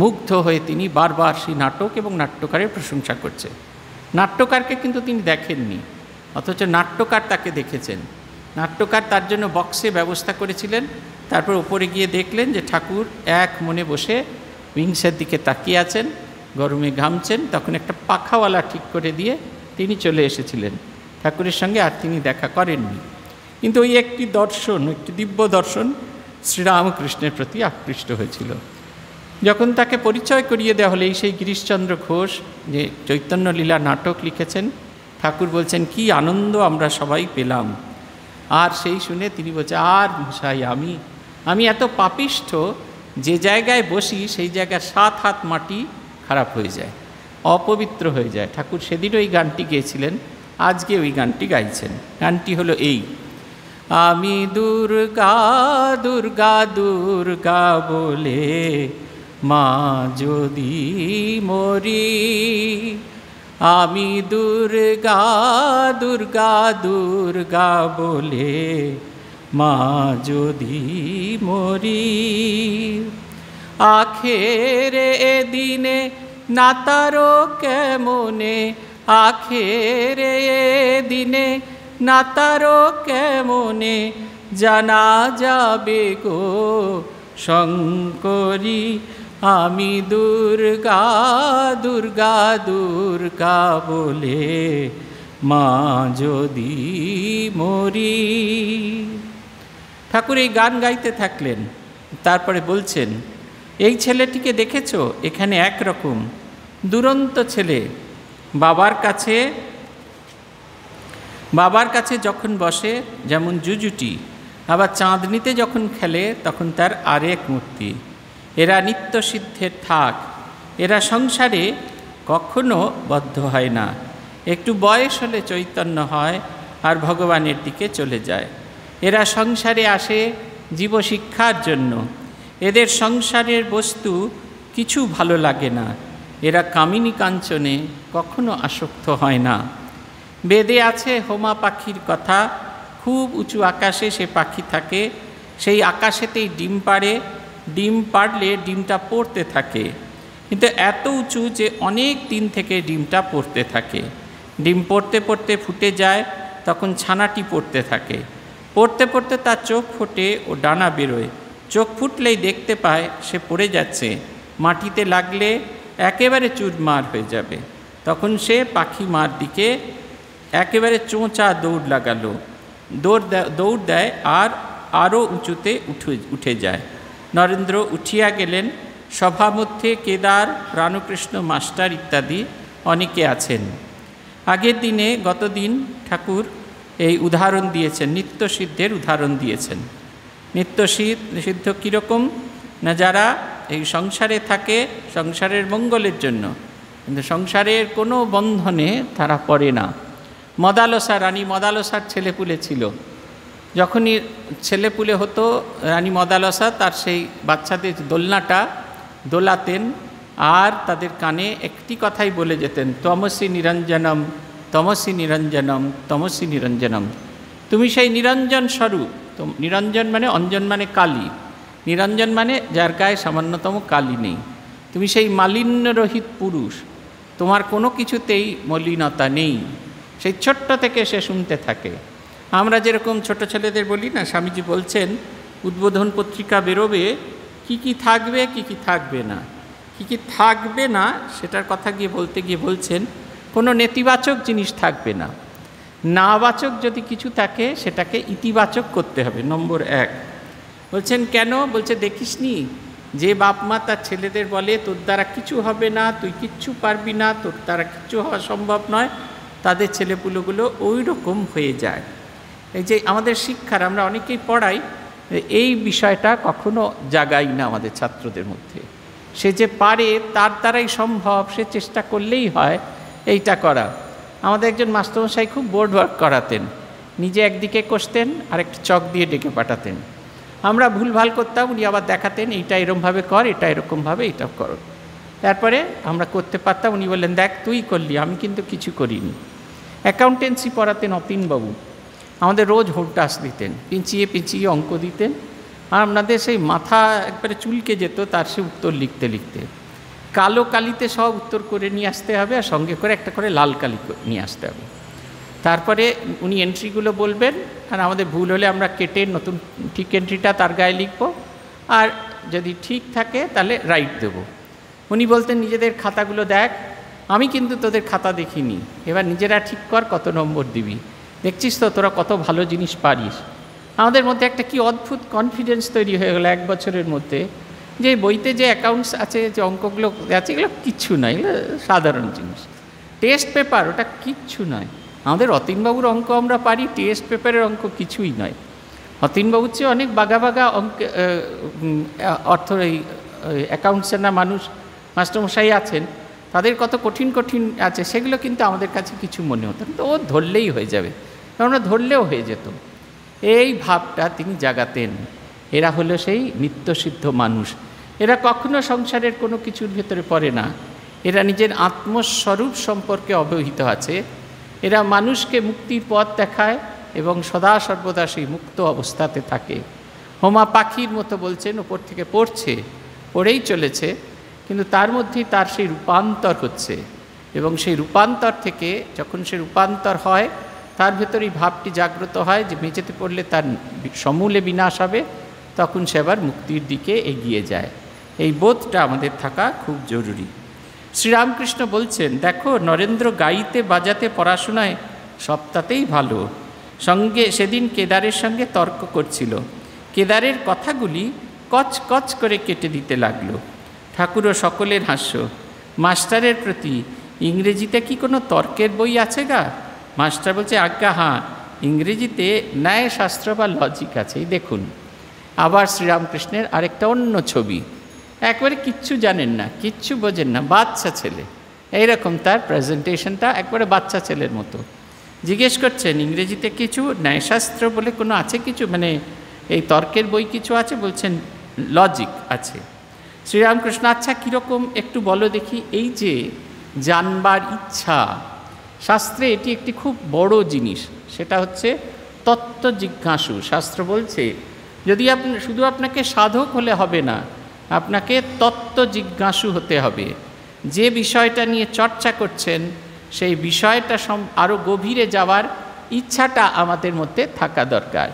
মুগ্ধ হয়ে তিনি বারবার সেই নাটক এবং নাট্যকারের প্রশংসা করছে। নাট্যকারকে কিন্তু তিনি দেখেননি, অথচ নাট্যকার তাকে দেখেছেন। নাট্যকার তার জন্য বক্সে ব্যবস্থা করেছিলেন। তারপর ওপরে গিয়ে দেখলেন যে ঠাকুর এক মনে বসে উইংসের দিকে তাকিয়ে আছেন, গরমে ঘামছেন। তখন একটা পাখাওয়ালা ঠিক করে দিয়ে তিনি চলে এসেছিলেন। ঠাকুরের সঙ্গে আর তিনি দেখা করেননি, কিন্তু ওই একটি দর্শন, একটি দিব্য দর্শন শ্রীরামকৃষ্ণের প্রতি আকৃষ্ট হয়েছিল। যখন তাকে পরিচয় করিয়ে দেওয়া হলো, এই সেই গিরিশচন্দ্র ঘোষ যে চৈতন্য লীলা নাটক লিখেছেন, ঠাকুর বলছেন কি আনন্দ আমরা সবাই পেলাম। আর সেই শুনে তিনি বলছে, আর মশাই আমি এত পাপিষ্ঠ, যে জায়গায় বসি সেই জায়গায় 7 হাত মাটি খারাপ হয়ে যায়, অপবিত্র হয়ে যায়। ঠাকুর সেদিন ওই গানটি গেয়েছিলেন, আজকে ওই গানটি গাইছেন। গানটি হলো এই, আমি দুর্গা দুর্গা দুর্গা বলে মা যদি মরি, আমি দুর্গা দুর্গা দুর্গা বলে মা যদি মরি, আখেরে দিনে না তারো কেমনে, আখেরে দিনে না তারো কেমনে, জানা যাবে গো শঙ্করী, আমি দুর্গা দুর্গা দুর্গা বলে মা যদি মরি। ঠাকুর এই গান গাইতে থাকলেন। তারপরে বলছেন, এই ছেলেটিকে দেখেছো? এখানে একরকম দুরন্ত ছেলে, বাবার কাছে বাবার কাছে যখন বসে যেমন জুজুটি, আবার চাঁদনিতে যখন খেলে তখন তার আরেক মূর্তি। এরা নিত্য সিদ্ধের থাক, এরা সংসারে কখনো বদ্ধ হয় না। একটু বয়স হলে চৈতন্য হয় আর ভগবানের দিকে চলে যায়। এরা সংসারে আসে জীবশিক্ষার জন্য। এদের সংসারের বস্তু কিছু ভালো লাগে না। এরা কামিনী কাঞ্চনে কখনো আসক্ত হয় না। বেদে আছে হোমা পাখির কথা, খুব উঁচু আকাশে সে পাখি থাকে, সেই আকাশেতেই ডিম পাড়ে, ডিম পাড়লে ডিমটা পড়তে থাকে, কিন্তু এত উঁচু যে অনেক দিন থেকে ডিমটা পড়তে থাকে। ডিম পড়তে পড়তে ফুটে যায়, তখন ছানাটি পড়তে থাকে। পড়তে পড়তে তার চোখ ফোটে ও ডানা বেরোয়। চোখ ফুটলেই দেখতে পায় সে পড়ে যাচ্ছে, মাটিতে লাগলে একেবারে চুরমার হয়ে যাবে। তখন সে পাখি মার দিকে একেবারে চোঁচা দৌড় লাগালো, দৌড় দেয় আর আরও উঁচুতে উঠে যায়। নরেন্দ্র উঠিয়া গেলেন। সভা মধ্যে কেদার, প্রাণকৃষ্ণ মাস্টার ইত্যাদি অনেকে আছেন। আগের দিনে গতদিন ঠাকুর এই উদাহরণ দিয়েছেন, নিত্য সিদ্ধের উদাহরণ দিয়েছেন। নিত্য সিদ্ধ কীরকম না, যারা এই সংসারে থাকে সংসারের মঙ্গলের জন্য, কিন্তু সংসারের কোনো বন্ধনে তারা পড়ে না। মদালসা, রানী মদালসার ছেলেপুলে ছিল। যখনই ছেলেপুলে হতো রানী মদালসা তার সেই বাচ্চাদের দোলনাটা দোলাতেন আর তাদের কানে একটি কথাই বলে যেতেন, তমসি নিরঞ্জনম, তমসি নিরঞ্জনম, তমসি নিরঞ্জনম। তুমি সেই নিরঞ্জন স্বরূপ। তো নিরঞ্জন মানে, অঞ্জন মানে কালী, নিরঞ্জন মানে যার গায়ে সামান্যতম কালী নেই। তুমি সেই মালিন্যরহিত পুরুষ, তোমার কোনো কিছুতেই মলিনতা নেই। সেই ছোট্ট থেকে সে শুনতে থাকে। আমরা যেরকম ছোট ছেলেদের বলি না, স্বামীজি বলছেন উদ্বোধন পত্রিকা বেরোবে, কি কি থাকবে কি কি থাকবে না। কি কি থাকবে না সেটার কথা বলতে গিয়ে বলছেন কোনো নেতিবাচক জিনিস থাকবে না। নাবাচক যদি কিছু থাকে সেটাকে ইতিবাচক করতে হবে, নম্বর 1। বলছেন কেন? বলছে দেখিসনি যে বাপ মা তার ছেলেদের বলে তোর দ্বারা কিছু হবে না, তুই কিচ্ছু পারবি না, তোর দ্বারা কিচ্ছু হওয়া সম্ভব নয়, তাদের ছেলেপুলোগুলো ওই রকম হয়ে যায়। এই যে আমাদের শিক্ষার আমরা অনেকেই পড়াই, এই বিষয়টা কখনো জাগাই না আমাদের ছাত্রদের মধ্যে। সে যে পারে তার দ্বারাই সম্ভব, সে চেষ্টা করলেই হয় এইটা করা। আমাদের একজন মাস্টারমশাই খুব বোর্ড ওয়ার্ক করাতেন, নিজে একদিকে কষতেন আর একটা চক দিয়ে ডেকে পাঠাতেন। আমরা ভুলভাল করতাম, উনি আবার দেখাতেন এইটা এরকমভাবে কর, এটা এরকমভাবে এইটা করো। তারপরে আমরা করতে পারতাম, উনি বললেন দেখ তুই করলি, আমি কিন্তু কিছু করিনি। অ্যাকাউন্টেন্সি পড়াতেন অতীনবাবু, আমাদের রোজ হোল্টাস দিতেন, পিঁচিয়ে পিঁচিয়ে অঙ্ক দিতেন, আর আপনাদের সেই মাথা একবারে চুলকে যেত তার সে উত্তর লিখতে লিখতে। কালো কালিতে সব উত্তর করে নিয়ে আসতে হবে আর সঙ্গে করে একটা করে লাল কালি নিয়ে আসতে হবে। তারপরে উনি এন্ট্রিগুলো বলবেন আর আমাদের ভুল হলে আমরা কেটে নতুন ঠিক এন্ট্রিটা তার গায়ে লিখব, আর যদি ঠিক থাকে তাহলে রাইট দেব। উনি বলতেন নিজেদের খাতাগুলো দেখ, আমি কিন্তু তোদের খাতা দেখিনি, এবার নিজেরা ঠিক কর কত নম্বর দিবি, দেখছিস তো তোরা কত ভালো জিনিস পারিস। আমাদের মধ্যে একটা কি অদ্ভুত কনফিডেন্স তৈরি হয়ে গেল 1 বছরের মধ্যে, যে বইতে যে অ্যাকাউন্টস আছে, যে অঙ্কগুলো আছে, এগুলো কিচ্ছু নয়, এগুলো সাধারণ জিনিস। টেস্ট পেপার ওটা কিচ্ছু নয়। আমাদের অতীনবাবুর অঙ্ক আমরা পারি, টেস্ট পেপারের অঙ্ক কিছুই নয়। অতীনবাবুর চেয়ে অনেক বাঘা বাঘা অঙ্ক অর্থ এই অ্যাকাউন্টসের না মানুষ মাস্টারমশাই আছেন, তাদের কত কঠিন কঠিন আছে, সেগুলো কিন্তু আমাদের কাছে কিছু মনে হতো না। তো ও ধরলেই হয়ে যাবে, কারণ ধরলেও হয়ে যেত। এই ভাবটা তিনি জাগাতেন। এরা হলো সেই নিত্যসিদ্ধ মানুষ। এরা কখনো সংসারের কোনো কিছুর ভেতরে পড়ে না। এরা নিজের আত্মস্বরূপ সম্পর্কে অবহিত আছে। এরা মানুষকে মুক্তির পথ দেখায় এবং সদা সর্বদা সেই মুক্ত অবস্থাতে থাকে। হোমা পাখির মতো বলছেন, ওপর থেকে পড়ছে, পড়েই চলেছে, কিন্তু তার মধ্যেই তার সেই রূপান্তর হচ্ছে, এবং সেই রূপান্তর থেকে যখন সে রূপান্তর হয় তার ভেতরেই ভাবটি জাগ্রত হয় যে মেঝেতে পড়লে তার সমূলে বিনাশ হবে, তখন সে আবার মুক্তির দিকে এগিয়ে যায়। এই বোধটা আমাদের থাকা খুব জরুরি। শ্রীরামকৃষ্ণ বলছেন, দেখো নরেন্দ্র গাইতে বাজাতে পড়াশোনায় সবটাতেই ভালো। সঙ্গে সেদিন কেদারের সঙ্গে তর্ক করছিল, কেদারের কথাগুলি কচ কচ করে কেটে দিতে লাগলো। ঠাকুরও সকলের হাস্য। মাস্টারের প্রতি, ইংরেজিতে কি কোনো তর্কের বই আছে গা? মাস্টার বলছে, আজ্ঞা হ্যাঁ, ইংরেজিতে ন্যায়শাস্ত্র বা লজিক আছে। এই দেখুন আবার শ্রীরামকৃষ্ণের আরেকটা অন্য ছবি। একবারে কিচ্ছু জানেন না, কিচ্ছু বোঝেন না, বাচ্চা ছেলে, এইরকম তার প্রেজেন্টেশনটা, একবারে বাচ্চা ছেলের মতো। জিজ্ঞেস করছেন ইংরেজিতে কিছু ন্যায়শাস্ত্র বলে কোনো আছে কিছু, মানে এই তর্কের বই কিছু আছে? বলছেন লজিক আছে। শ্রীরামকৃষ্ণ, আচ্ছা কীরকম একটু বলো দেখি। এই যে জানবার ইচ্ছা, শাস্ত্রে এটি একটি খুব বড় জিনিস, সেটা হচ্ছে তত্ত্ব জিজ্ঞাসু। শাস্ত্র বলছে যদি আপনি শুধু আপনাকে সাধক হলে হবে না, আপনাকে তত্ত্ব জিজ্ঞাসু হতে হবে। যে বিষয়টা নিয়ে চর্চা করছেন সেই বিষয়টা আরও গভীরে যাওয়ার ইচ্ছাটা আমাদের মধ্যে থাকা দরকার।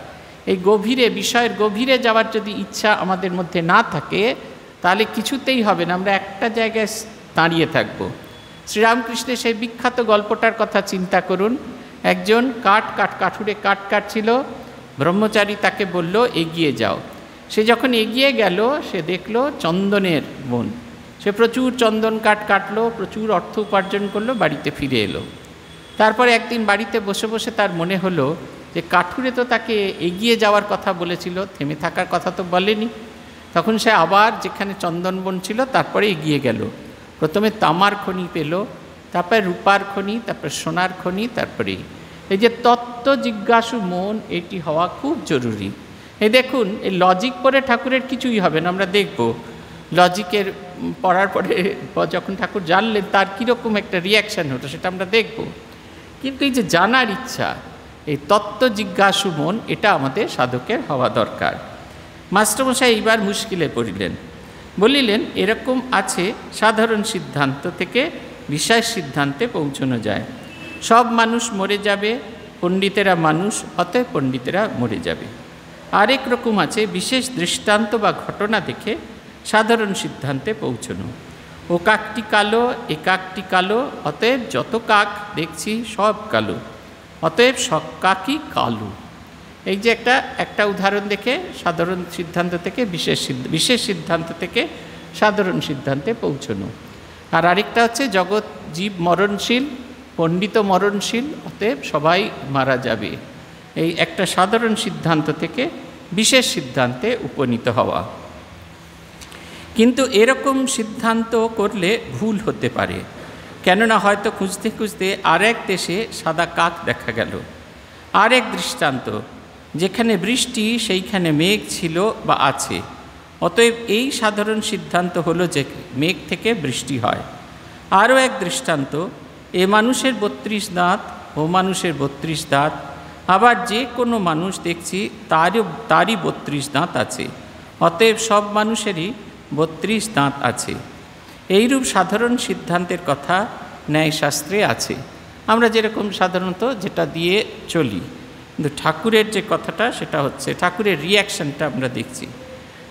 এই গভীরে, বিষয়ের গভীরে যাওয়ার যদি ইচ্ছা আমাদের মধ্যে না থাকে তাহলে কিছুতেই হবে না, আমরা একটা জায়গায় দাঁড়িয়ে থাকব। শ্রীরামকৃষ্ণের সেই বিখ্যাত গল্পটার কথা চিন্তা করুন। একজন কাঠুরে কাঠ কাটছিল, ব্রহ্মচারী তাকে বলল এগিয়ে যাও। সে যখন এগিয়ে গেল সে দেখল চন্দনের বন। সে প্রচুর চন্দন কাঠ কাটলো, প্রচুর অর্থ উপার্জন করলো, বাড়িতে ফিরে এলো। তারপরে একদিন বাড়িতে বসে বসে তার মনে হলো যে কাঠুরে তো তাকে এগিয়ে যাওয়ার কথা বলেছিল, থেমে থাকার কথা তো বলেনি। তখন সে আবার যেখানে চন্দন বন ছিল তারপরে এগিয়ে গেল। প্রথমে তামার খনি পেল, তারপরে রূপার খনি, তারপরে সোনার খনি, তারপরে এই যে তত্ত্ব জিজ্ঞাসু মন, এটি হওয়া খুব জরুরি। এই দেখুন, এই লজিক পড়ে ঠাকুরের কিছুই হবে না। আমরা দেখব লজিকের পড়ার পরে যখন ঠাকুর জানলেন তার কীরকম একটা রিয়াকশান হতো, সেটা আমরা দেখব। কিন্তু এই যে জানার ইচ্ছা, এই তত্ত্ব জিজ্ঞাসু মন, এটা আমাদের সাধকের হওয়া দরকার। মাস্টারমশাই এইবার মুশকিলে পড়িলেন, বলিলেন এরকম আছে, সাধারণ সিদ্ধান্ত থেকে বিশেষ সিদ্ধান্তে পৌঁছানো যায়। সব মানুষ মরে যাবে, পণ্ডিতেরা মানুষ, অতএব পণ্ডিতেরা মরে যাবে। আরেক রকম আছে বিশেষ দৃষ্টান্ত বা ঘটনা দেখে সাধারণ সিদ্ধান্তে পৌঁছানো। ও কাকটি কালো, এ কাকটি কালো, অতএব যত কাক দেখছি সব কালো, অতএব সব কাকই কালো। এই যে একটা উদাহরণ দেখে সাধারণ সিদ্ধান্ত থেকে বিশেষ সিদ্ধান্ত থেকে সাধারণ সিদ্ধান্তে পৌঁছানো। আর আরেকটা হচ্ছে জগৎ জীব মরণশীল, পণ্ডিত মরণশীল, অতএব সবাই মারা যাবে। এই একটা সাধারণ সিদ্ধান্ত থেকে বিশেষ সিদ্ধান্তে উপনীত হওয়া। কিন্তু এরকম সিদ্ধান্ত করলে ভুল হতে পারে, কেননা হয়তো খুঁজতে খুঁজতে আরেক দেশে সাদা কাক দেখা গেল। আরেক দৃষ্টান্ত, যেখানে বৃষ্টি সেইখানে মেঘ ছিল বা আছে, অতএব এই সাধারণ সিদ্ধান্ত হলো যে মেঘ থেকে বৃষ্টি হয়। আরও এক দৃষ্টান্ত, এ মানুষের 32 দাঁত, ও মানুষের 32 দাঁত, আবার যে কোনো মানুষ দেখছি তারই 32 দাঁত আছে, অতএব সব মানুষেরই 32 দাঁত আছে। এইরূপ সাধারণ সিদ্ধান্তের কথা ন্যায়শাস্ত্রে আছে। আমরা যেরকম সাধারণত যেটা দিয়ে চলি, কিন্তু ঠাকুরের যে কথাটা সেটা হচ্ছে ঠাকুরের রিয়াকশানটা আমরা দেখছি।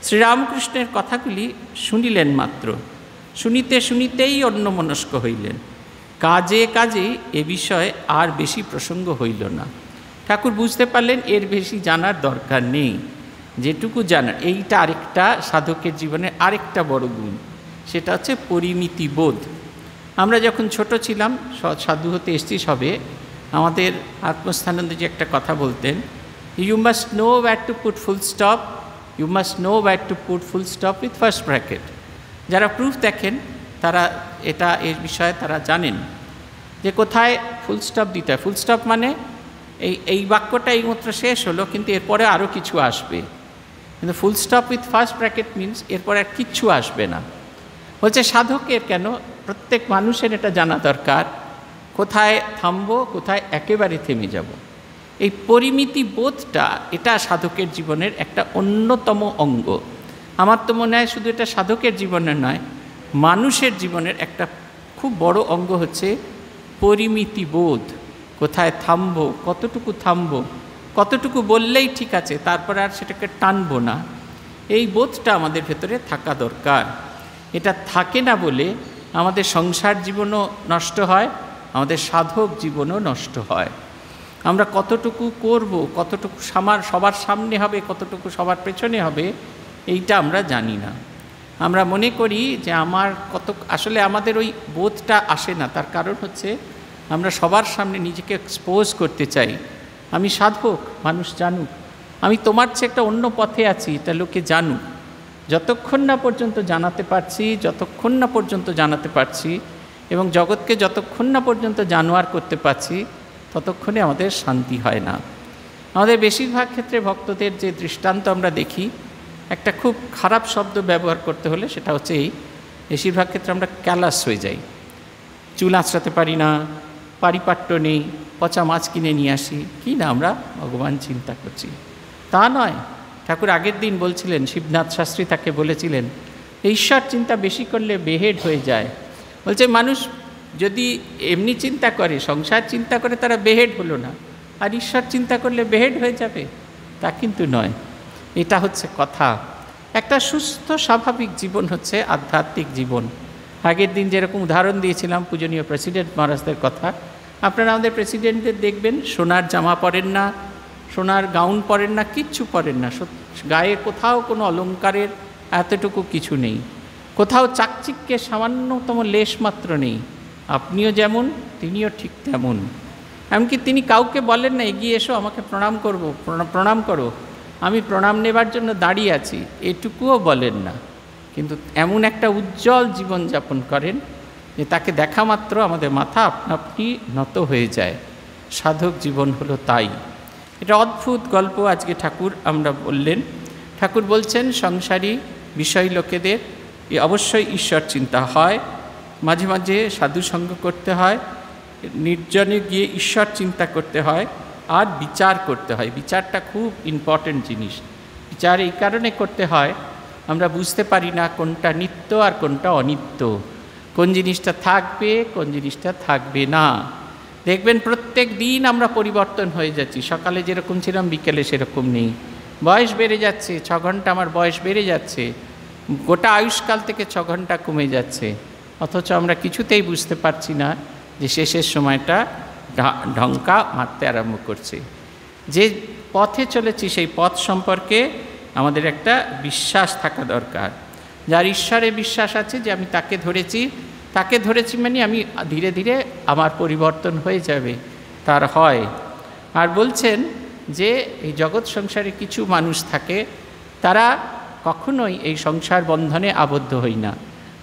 শ্রীরামকৃষ্ণের কথাগুলি শুনিলেন মাত্র, শুনিতেই অন্যমনস্ক হইলেন। কাজে কাজেই এ বিষয়ে আর বেশি প্রসঙ্গ হইল না। ঠাকুর বুঝতে পারলেন এর বেশি জানার দরকার নেই, যেটুকু জানার। এইটা আরেকটা সাধকের জীবনের আরেকটা বড় গুণ, সেটা হচ্ছে পরিমিতি বোধ। আমরা যখন ছোট ছিলাম, সাধু হতে এসছি সবে, আমাদের আত্মস্থানন্দ যে একটা কথা বলতেন, you must know where to put full stop, you must know where to put full stop with first bracket. যারা প্রুফ দেখেন তারা এর বিষয়ে তারা জানেন যে কোথায় ফুল স্টপ দিতে হয়। ফুল স্টপ মানে এই বাক্যটা এইমাত্র শেষ হলো, কিন্তু এরপরে আরও কিছু আসবে। কিন্তু ফুল stop with first bracket means এরপরে আর কিচ্ছু আসবে না। বলছে সাধকের কেন, প্রত্যেক মানুষের এটা জানা দরকার, কোথায় থামবো, কোথায় একেবারে থেমে যাব। এই পরিমিতি বোধটা, এটা সাধকের জীবনের একটা অন্যতম অঙ্গ। আমার তো মনে হয় শুধু এটা সাধকের জীবনের নয়, মানুষের জীবনের একটা খুব বড় অঙ্গ হচ্ছে পরিমিতি বোধ। কোথায় থামবো, কতটুকু থামবো, কতটুকু বললেই ঠিক আছে, তারপর আর সেটাকে টানবো না। এই বোধটা আমাদের ভেতরে থাকা দরকার। এটা থাকে না বলে আমাদের সংসার জীবনও নষ্ট হয়, আমাদের সাধক জীবনও নষ্ট হয়। আমরা কতটুকু করব, কতটুকু সবার সামনে হবে, কতটুকু সবার পেছনে হবে, এইটা আমরা জানি না। আমরা মনে করি যে আসলে আমাদের ওই বোধটা আসে না। তার কারণ হচ্ছে আমরা সবার সামনে নিজেকে এক্সপোজ করতে চাই, আমি সাধক, মানুষ জানুক, আমি তোমার চেয়ে একটা অন্য পথে আছি, এটা লোকে জানুক। যতক্ষণ না পর্যন্ত জানাতে পারছি এবং জগৎকে যতক্ষণ না পর্যন্ত জানোয়ার করতে পারছি, ততক্ষণে আমাদের শান্তি হয় না। আমাদের বেশিরভাগ ক্ষেত্রে ভক্তদের যে দৃষ্টান্ত আমরা দেখি, একটা খুব খারাপ শব্দ ব্যবহার করতে হলে সেটা হচ্ছে এই, বেশিরভাগ ক্ষেত্রে আমরা ক্যালাস হয়ে যাই, চুল আঁচড়াতে পারি না, পারিপাট্য নেই, পচা মাছ কিনে নিয়ে আসি, কি না আমরা ভগবান চিন্তা করছি। তা নয়, ঠাকুর আগের দিন বলছিলেন, শিবনাথ শাস্ত্রী তাকে বলেছিলেন, ঈশ্বর চিন্তা বেশি করলে বেহেড হয়ে যায়। বলছে মানুষ যদি এমনি চিন্তা করে, সংসার চিন্তা করে, তারা বেহেড হলো না, আর ঈশ্বর চিন্তা করলে বেহেড হয়ে যাবে, তা কিন্তু নয়। এটা হচ্ছে কথা। একটা সুস্থ স্বাভাবিক জীবন হচ্ছে আধ্যাত্মিক জীবন। আগের দিন যেরকম উদাহরণ দিয়েছিলাম পূজনীয় প্রেসিডেন্ট মহারাজদের কথা, আপনারা আমাদের প্রেসিডেন্টদের দেখবেন সোনার জামা পরেন না, সোনার গাউন পরেন না, কিচ্ছু পরেন না, গায়ে কোথাও কোনো অলঙ্কারের এতটুকু কিছু নেই, কোথাও চাকচিক্যে সামান্যতম লেশ মাত্র নেই। আপনিও যেমন, তিনিও ঠিক তেমন। এমনকি তিনি কাউকে বলেন না এগিয়ে এসো আমাকে প্রণাম করো, আমি প্রণাম নেবার জন্য দাঁড়িয়ে আছি, এটুকুও বলেন না। কিন্তু এমন একটা উজ্জ্বল জীবনযাপন করেন যে তাকে দেখা মাত্র আমাদের মাথা আপনা আপনি নত হয়ে যায়। সাধক জীবন হলো তাই। এটা অদ্ভুত গল্প আজকে ঠাকুর আমরা বললেন। ঠাকুর বলছেন সংসারী বিষয় লোকেদের অবশ্যই ঈশ্বর চিন্তা হয়, মাঝে মাঝে সাধুসঙ্গ করতে হয়, নির্জনে গিয়ে ঈশ্বর চিন্তা করতে হয়, আর বিচার করতে হয়। বিচারটা খুব ইম্পর্টেন্ট জিনিস। বিচার এই কারণে করতে হয়, আমরা বুঝতে পারি না কোনটা নিত্য আর কোনটা অনিত্য, কোন জিনিসটা থাকবে কোন জিনিসটা থাকবে না। দেখবেন প্রত্যেক দিন আমরা পরিবর্তন হয়ে যাচ্ছি, সকালে যেরকম ছিলাম বিকেলে সেরকম নেই, বয়স বেড়ে যাচ্ছে, 6 ঘন্টা আমার বয়স বেড়ে যাচ্ছে, গোটা আয়ুষ্কাল থেকে 6 ঘন্টা কমে যাচ্ছে, অথচ আমরা কিছুতেই বুঝতে পারছি না যে শেষের সময়টা ঢঙ্কা মারতে আরম্ভ করছে। যে পথে চলেছি সেই পথ সম্পর্কে আমাদের একটা বিশ্বাস থাকা দরকার। যার ঈশ্বরে বিশ্বাস আছে যে আমি তাকে ধরেছি মানে আমি ধীরে ধীরে আমার পরিবর্তন হয়ে যাবে, তার হয়। আর বলছেন যে এই জগৎ সংসারে কিছু মানুষ থাকে, তারা কখনোই এই সংসার বন্ধনে আবদ্ধ হই না।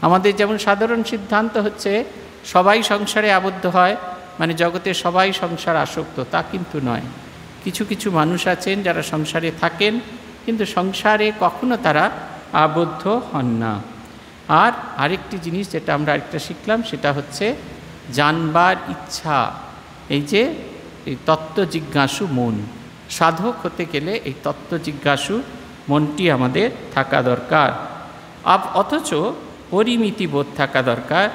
আমাদের যেমন সাধারণ সিদ্ধান্ত হচ্ছে সবাই সংসারে আবদ্ধ হয়, মানে জগতে সবাই সংসার আসক্ত, তা কিন্তু নয়। কিছু কিছু মানুষ আছেন যারা সংসারে থাকেন, কিন্তু সংসারে কখনো তারা আবদ্ধ হন না। আর আরেকটি জিনিস যেটা আমরা আরেকটা শিখলাম, সেটা হচ্ছে জানবার ইচ্ছা। এই যে এই তত্ত্ব জিজ্ঞাসু মন, সাধক হতে গেলে এই তত্ত্ব জিজ্ঞাসু মনটি আমাদের থাকা দরকার। অথচ পরিমিতি বোধ থাকা দরকার,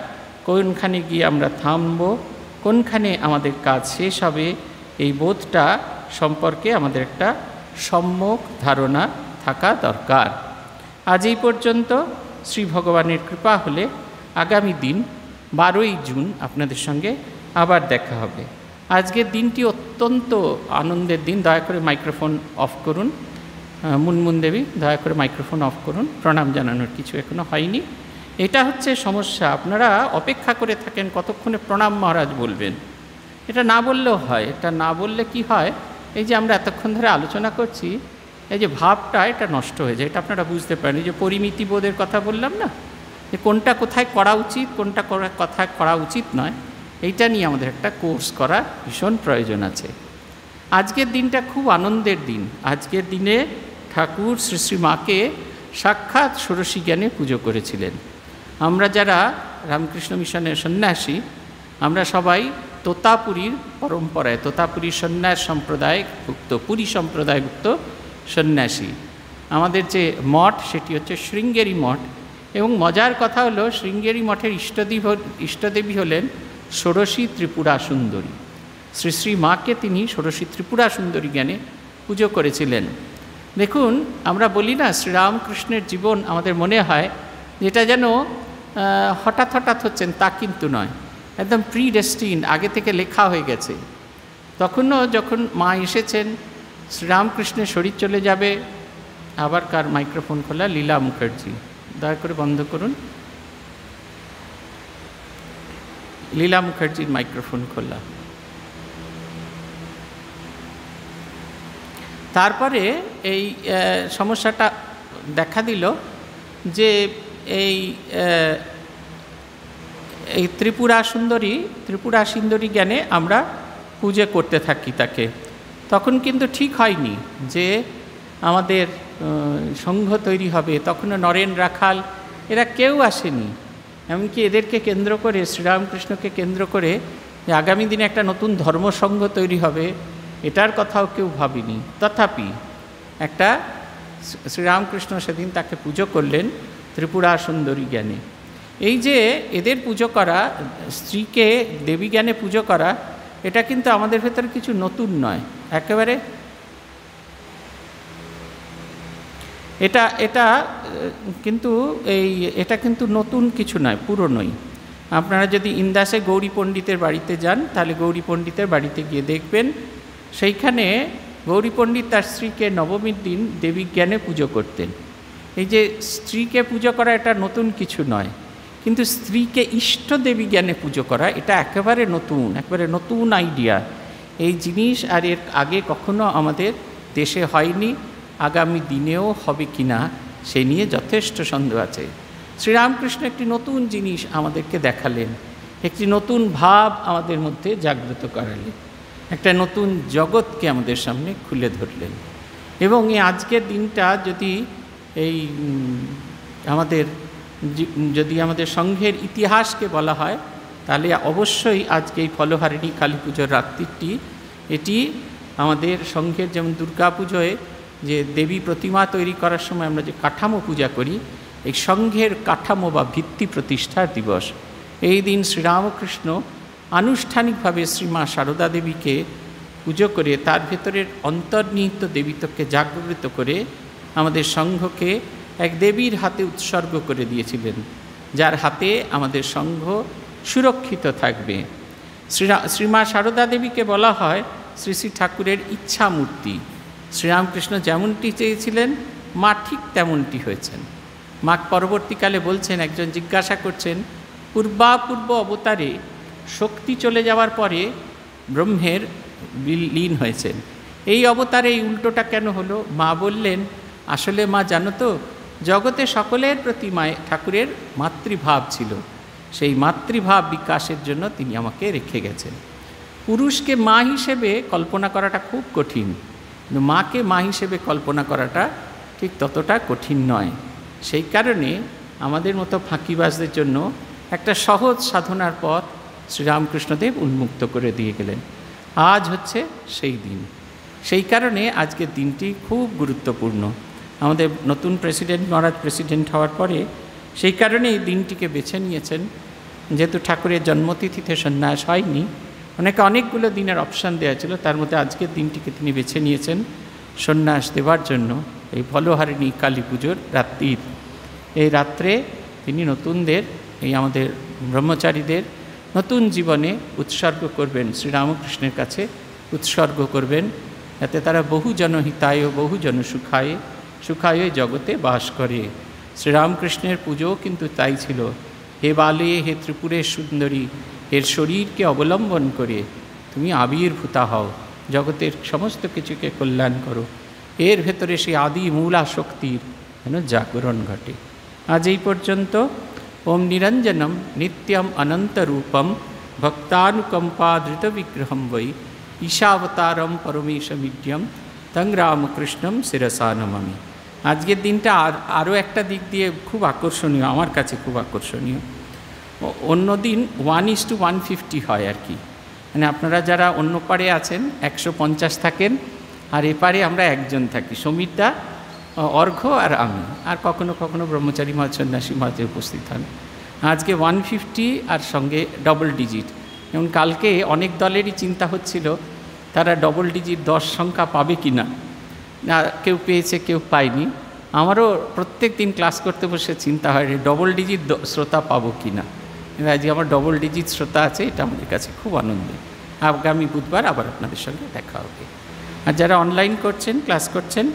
কোনখানে গিয়ে আমরা থামব, কোনখানে আমাদের কাজ শেষ হবে, এই বোধটা সম্পর্কে আমাদের একটা সম্যক ধারণা থাকা দরকার। আজ এই পর্যন্ত। শ্রী ভগবানের কৃপা হলে আগামী দিন 12ই জুন আপনাদের সঙ্গে আবার দেখা হবে। আজকের দিনটি অত্যন্ত আনন্দের দিন। দয়া করে মাইক্রোফোন অফ করুন। মুনমুন দেবী, দয়া করে মাইক্রোফোন অফ করুন। প্রণাম জানানোর কিছু এখনো হয়নি। এটা হচ্ছে সমস্যা, আপনারা অপেক্ষা করে থাকেন কতক্ষণে প্রণাম মহারাজ বলবেন। এটা না বললেও হয়। এটা না বললে কি হয়, এই যে আমরা এতক্ষণ ধরে আলোচনা করছি, এই যে ভাবটা এটা নষ্ট হয়ে যায়। এটা আপনারা বুঝতে পারেন। এই যে পরিমিতি বোধের কথা বললাম না, যে কোনটা কোথায় করা উচিত, কোনটা কোথায় করা উচিত নয়, এইটা নিয়ে আমাদের একটা কোর্স করা ভীষণ প্রয়োজন আছে। আজকের দিনটা খুব আনন্দের দিন। আজকের দিনে ঠাকুর শ্রী শ্রী মাকে সাক্ষাৎ ষোড়শী জ্ঞানে পুজো করেছিলেন। আমরা যারা রামকৃষ্ণ মিশনের সন্ন্যাসী, আমরা সবাই তোতাপুরীর পরম্পরায়, তোতাপুরী সন্ন্যাস সম্প্রদায়ভুক্ত, পুরী সম্প্রদায়ভুক্ত সন্ন্যাসী। আমাদের যে মঠ সেটি হচ্ছে শৃঙ্গেরি মঠ, এবং মজার কথা হলো শৃঙ্গেরি মঠের ইষ্টদেবী হলেন ষোড়শী ত্রিপুরা সুন্দরী। শ্রী শ্রী মাকে তিনি ষোড়শী ত্রিপুরা সুন্দরী জ্ঞানে পুজো করেছিলেন। দেখুন, আমরা বলি না শ্রীরামকৃষ্ণের জীবন আমাদের মনে হয় যেটা যেন হঠাৎ হঠাৎ হচ্ছেন, তা কিন্তু নয়। একদম প্রিডেস্টিন, আগে থেকে লেখা হয়ে গেছে। তখনও যখন মা এসেছেন, শ্রীরামকৃষ্ণের শরীর চলে যাবে। আবার কার মাইক্রোফোন খোলা? লীলা মুখার্জি, দয়া করে বন্ধ করুন। লীলা মুখার্জির মাইক্রোফোন খোলা। তারপরে এই সমস্যাটা দেখা দিল যে এই ত্রিপুরা সুন্দরী জ্ঞানে আমরা পুজো করতে থাকি তাকে। তখন কিন্তু ঠিক হয়নি যে আমাদের সংঘ তৈরি হবে, তখনও নরেন রাখাল এরা কেউ আসেনি। এমনকি এদেরকে কেন্দ্র করে, শ্রীরামকৃষ্ণকে কেন্দ্র করে যে আগামী দিনে একটা নতুন ধর্মসংঘ তৈরি হবে, এটার কথাও কেউ ভাবিনি। তথাপি একটা শ্রীরামকৃষ্ণ সেদিন তাকে পুজো করলেন ত্রিপুরা সুন্দরী জ্ঞানে। এই যে এদের পুজো করা, স্ত্রীকে দেবী জ্ঞানে পুজো করা, এটা কিন্তু আমাদের ভেতরে কিছু নতুন নয় একেবারে। এটা কিন্তু নতুন কিছু নয়, পুরনোই। আপনারা যদি ইন্দাসে গৌরী পণ্ডিতের বাড়িতে যান, তাহলে গৌরী পণ্ডিতের বাড়িতে গিয়ে দেখবেন সেইখানে গৌরী পণ্ডিত তার স্ত্রীকে নবমীর দিন দেবী জ্ঞানে পুজো করতেন। এই যে স্ত্রীকে পুজো করা এটা নতুন কিছু নয়, কিন্তু স্ত্রীকে ইষ্ট দেবী জ্ঞানে পুজো করা এটা একেবারে নতুন আইডিয়া। এই জিনিস আর এর আগে কখনো আমাদের দেশে হয়নি, আগামী দিনেও হবে কি না সে নিয়ে যথেষ্ট সন্দেহ আছে। শ্রীরামকৃষ্ণ একটি নতুন জিনিস আমাদেরকে দেখালেন, একটি নতুন ভাব আমাদের মধ্যে জাগ্রত করালেন, একটা নতুন জগৎকে আমাদের সামনে খুলে ধরলেন। এবং এই আজকের দিনটা যদি আমাদের সংঘের ইতিহাসকে বলা হয়, তাহলে অবশ্যই আজকে এই ফলহারিণী কালী পুজোর রাত্রিটি, এটি আমাদের সংঘের যেমন দুর্গা পুজোয় যে দেবী প্রতিমা তৈরি করার সময় আমরা যে কাঠামো পূজা করি, এই সংঘের কাঠামো বা ভিত্তি প্রতিষ্ঠার দিবস। এই দিন শ্রীরামকৃষ্ণ আনুষ্ঠানিকভাবে শ্রীমা সারদা দেবীকে পুজো করে তার ভেতরের অন্তর্নিহিত দেবীত্বকে জাগ্রত করে আমাদের সংঘকে এক দেবীর হাতে উৎসর্গ করে দিয়েছিলেন, যার হাতে আমাদের সংঘ সুরক্ষিত থাকবে। শ্রীমা সারদা দেবীকে বলা হয় শ্রী শ্রী ঠাকুরের ইচ্ছা মূর্তি। শ্রীরামকৃষ্ণ যেমনটি চেয়েছিলেন মা ঠিক তেমনটি হয়েছেন। মা পরবর্তীকালে বলছেন, একজন জিজ্ঞাসা করছেন, পূর্বাপূর্ব অবতারে শক্তি চলে যাওয়ার পরে ব্রহ্মের লীন হয়েছেন, এই অবতারে এই উল্টোটা কেন হলো? মা বললেন, আসলে মা জানো তো, জগতে সকলের প্রতি ঠাকুরের মাতৃভাব ছিল, সেই মাতৃভাব বিকাশের জন্য তিনি আমাকে রেখে গেছেন। পুরুষকে মা হিসেবে কল্পনা করাটা খুব কঠিন, কিন্তু মাকে মা হিসেবে কল্পনা করাটা ঠিক ততটা কঠিন নয়। সেই কারণে আমাদের মতো ফাঁকিবাজদের জন্য একটা সহজ সাধনার পথ শ্রীরামকৃষ্ণদেব উন্মুক্ত করে দিয়ে গেলেন। আজ হচ্ছে সেই দিন। সেই কারণে আজকের দিনটি খুব গুরুত্বপূর্ণ। আমাদের নতুন মহারাজ প্রেসিডেন্ট হওয়ার পরে সেই কারণে এই দিনটিকে বেছে নিয়েছেন। যেহেতু ঠাকুরের জন্মতিথিতে সন্ন্যাস হয়নি, অনেকগুলো দিনের অপশান দেওয়া ছিল, তার মধ্যে আজকের দিনটিকে তিনি বেছে নিয়েছেন সন্ন্যাস দেওয়ার জন্য। এই ফলহারিণী কালী পুজোর রাত্রির এই রাত্রে তিনি নতুনদের, এই আমাদের ব্রহ্মচারীদের নতুন জীবনে উৎসর্গ করবেন, শ্রীরামকৃষ্ণের কাছে উৎসর্গ করবেন, যাতে তারা বহুজন হিতায় বহুজন সুখায় জগতে বাস করে। শ্রীরামকৃষ্ণের পুজো কিন্তু তাই ছিল, হে বালে হে ত্রিপুরের সুন্দরী, এর শরীরকে অবলম্বন করে তুমি আবির্ভূতা হও, জগতের সমস্ত কিছুকে কল্যাণ করো। এর ভেতরে সেই আদি মূলা শক্তির যেন জাগরণ ঘটে। আজ এই পর্যন্ত। ওম নিরঞ্জনম নিত্যম অনন্তরূপম ভক্তানুকম্পাধৃত বিগ্রহম বৈ ঈশাবতারম পরমেশমিড্যম তং রামকৃষ্ণম শিরসা নমামি। আজকের দিনটা আরও একটা দিক দিয়ে খুব আকর্ষণীয়, আমার কাছে খুব আকর্ষণীয়। অন্য দিন 1:150 হয় আর কি, মানে আপনারা যারা অন্য পারে আছেন 150 থাকেন, আর এপারে আমরা একজন থাকি, সমীরদা, অর্ঘ্য আর আমি, আর কখনো কখনো ব্রহ্মচারী মহাজ সন্ন্যাসী মহাজে উপস্থিত হন। আজকে 150 আর সঙ্গে ডবল ডিজিট। যেমন কালকে অনেক দলেরই চিন্তা হচ্ছিল তারা ডবল ডিজিট 10 সংখ্যা পাবে কি না, কেউ পেয়েছে কেউ পায়নি। আমারও প্রত্যেক দিন ক্লাস করতে বসে চিন্তা হয় ডবল ডিজিট শ্রোতা পাবো কি না। আজকে আমার ডবল ডিজিট শ্রোতা আছে, এটা আমাদের কাছে খুব আনন্দের। আগামী বুধবার আবার আপনাদের সঙ্গে দেখা হবে। আর যারা অনলাইন করছেন, ক্লাস করছেন,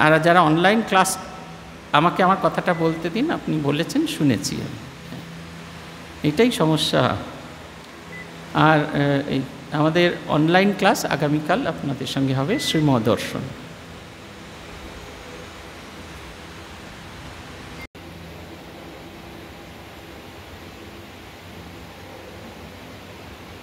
আর যারা অনলাইন ক্লাস, আমাকে আমার কথাটা বলতে দিন, আপনি বলেছেন শুনেছি আমি। এটাই সমস্যা। আর এই আমাদের অনলাইন ক্লাস আগামীকাল আপনাদের সঙ্গে হবে শ্রীমদর্শন।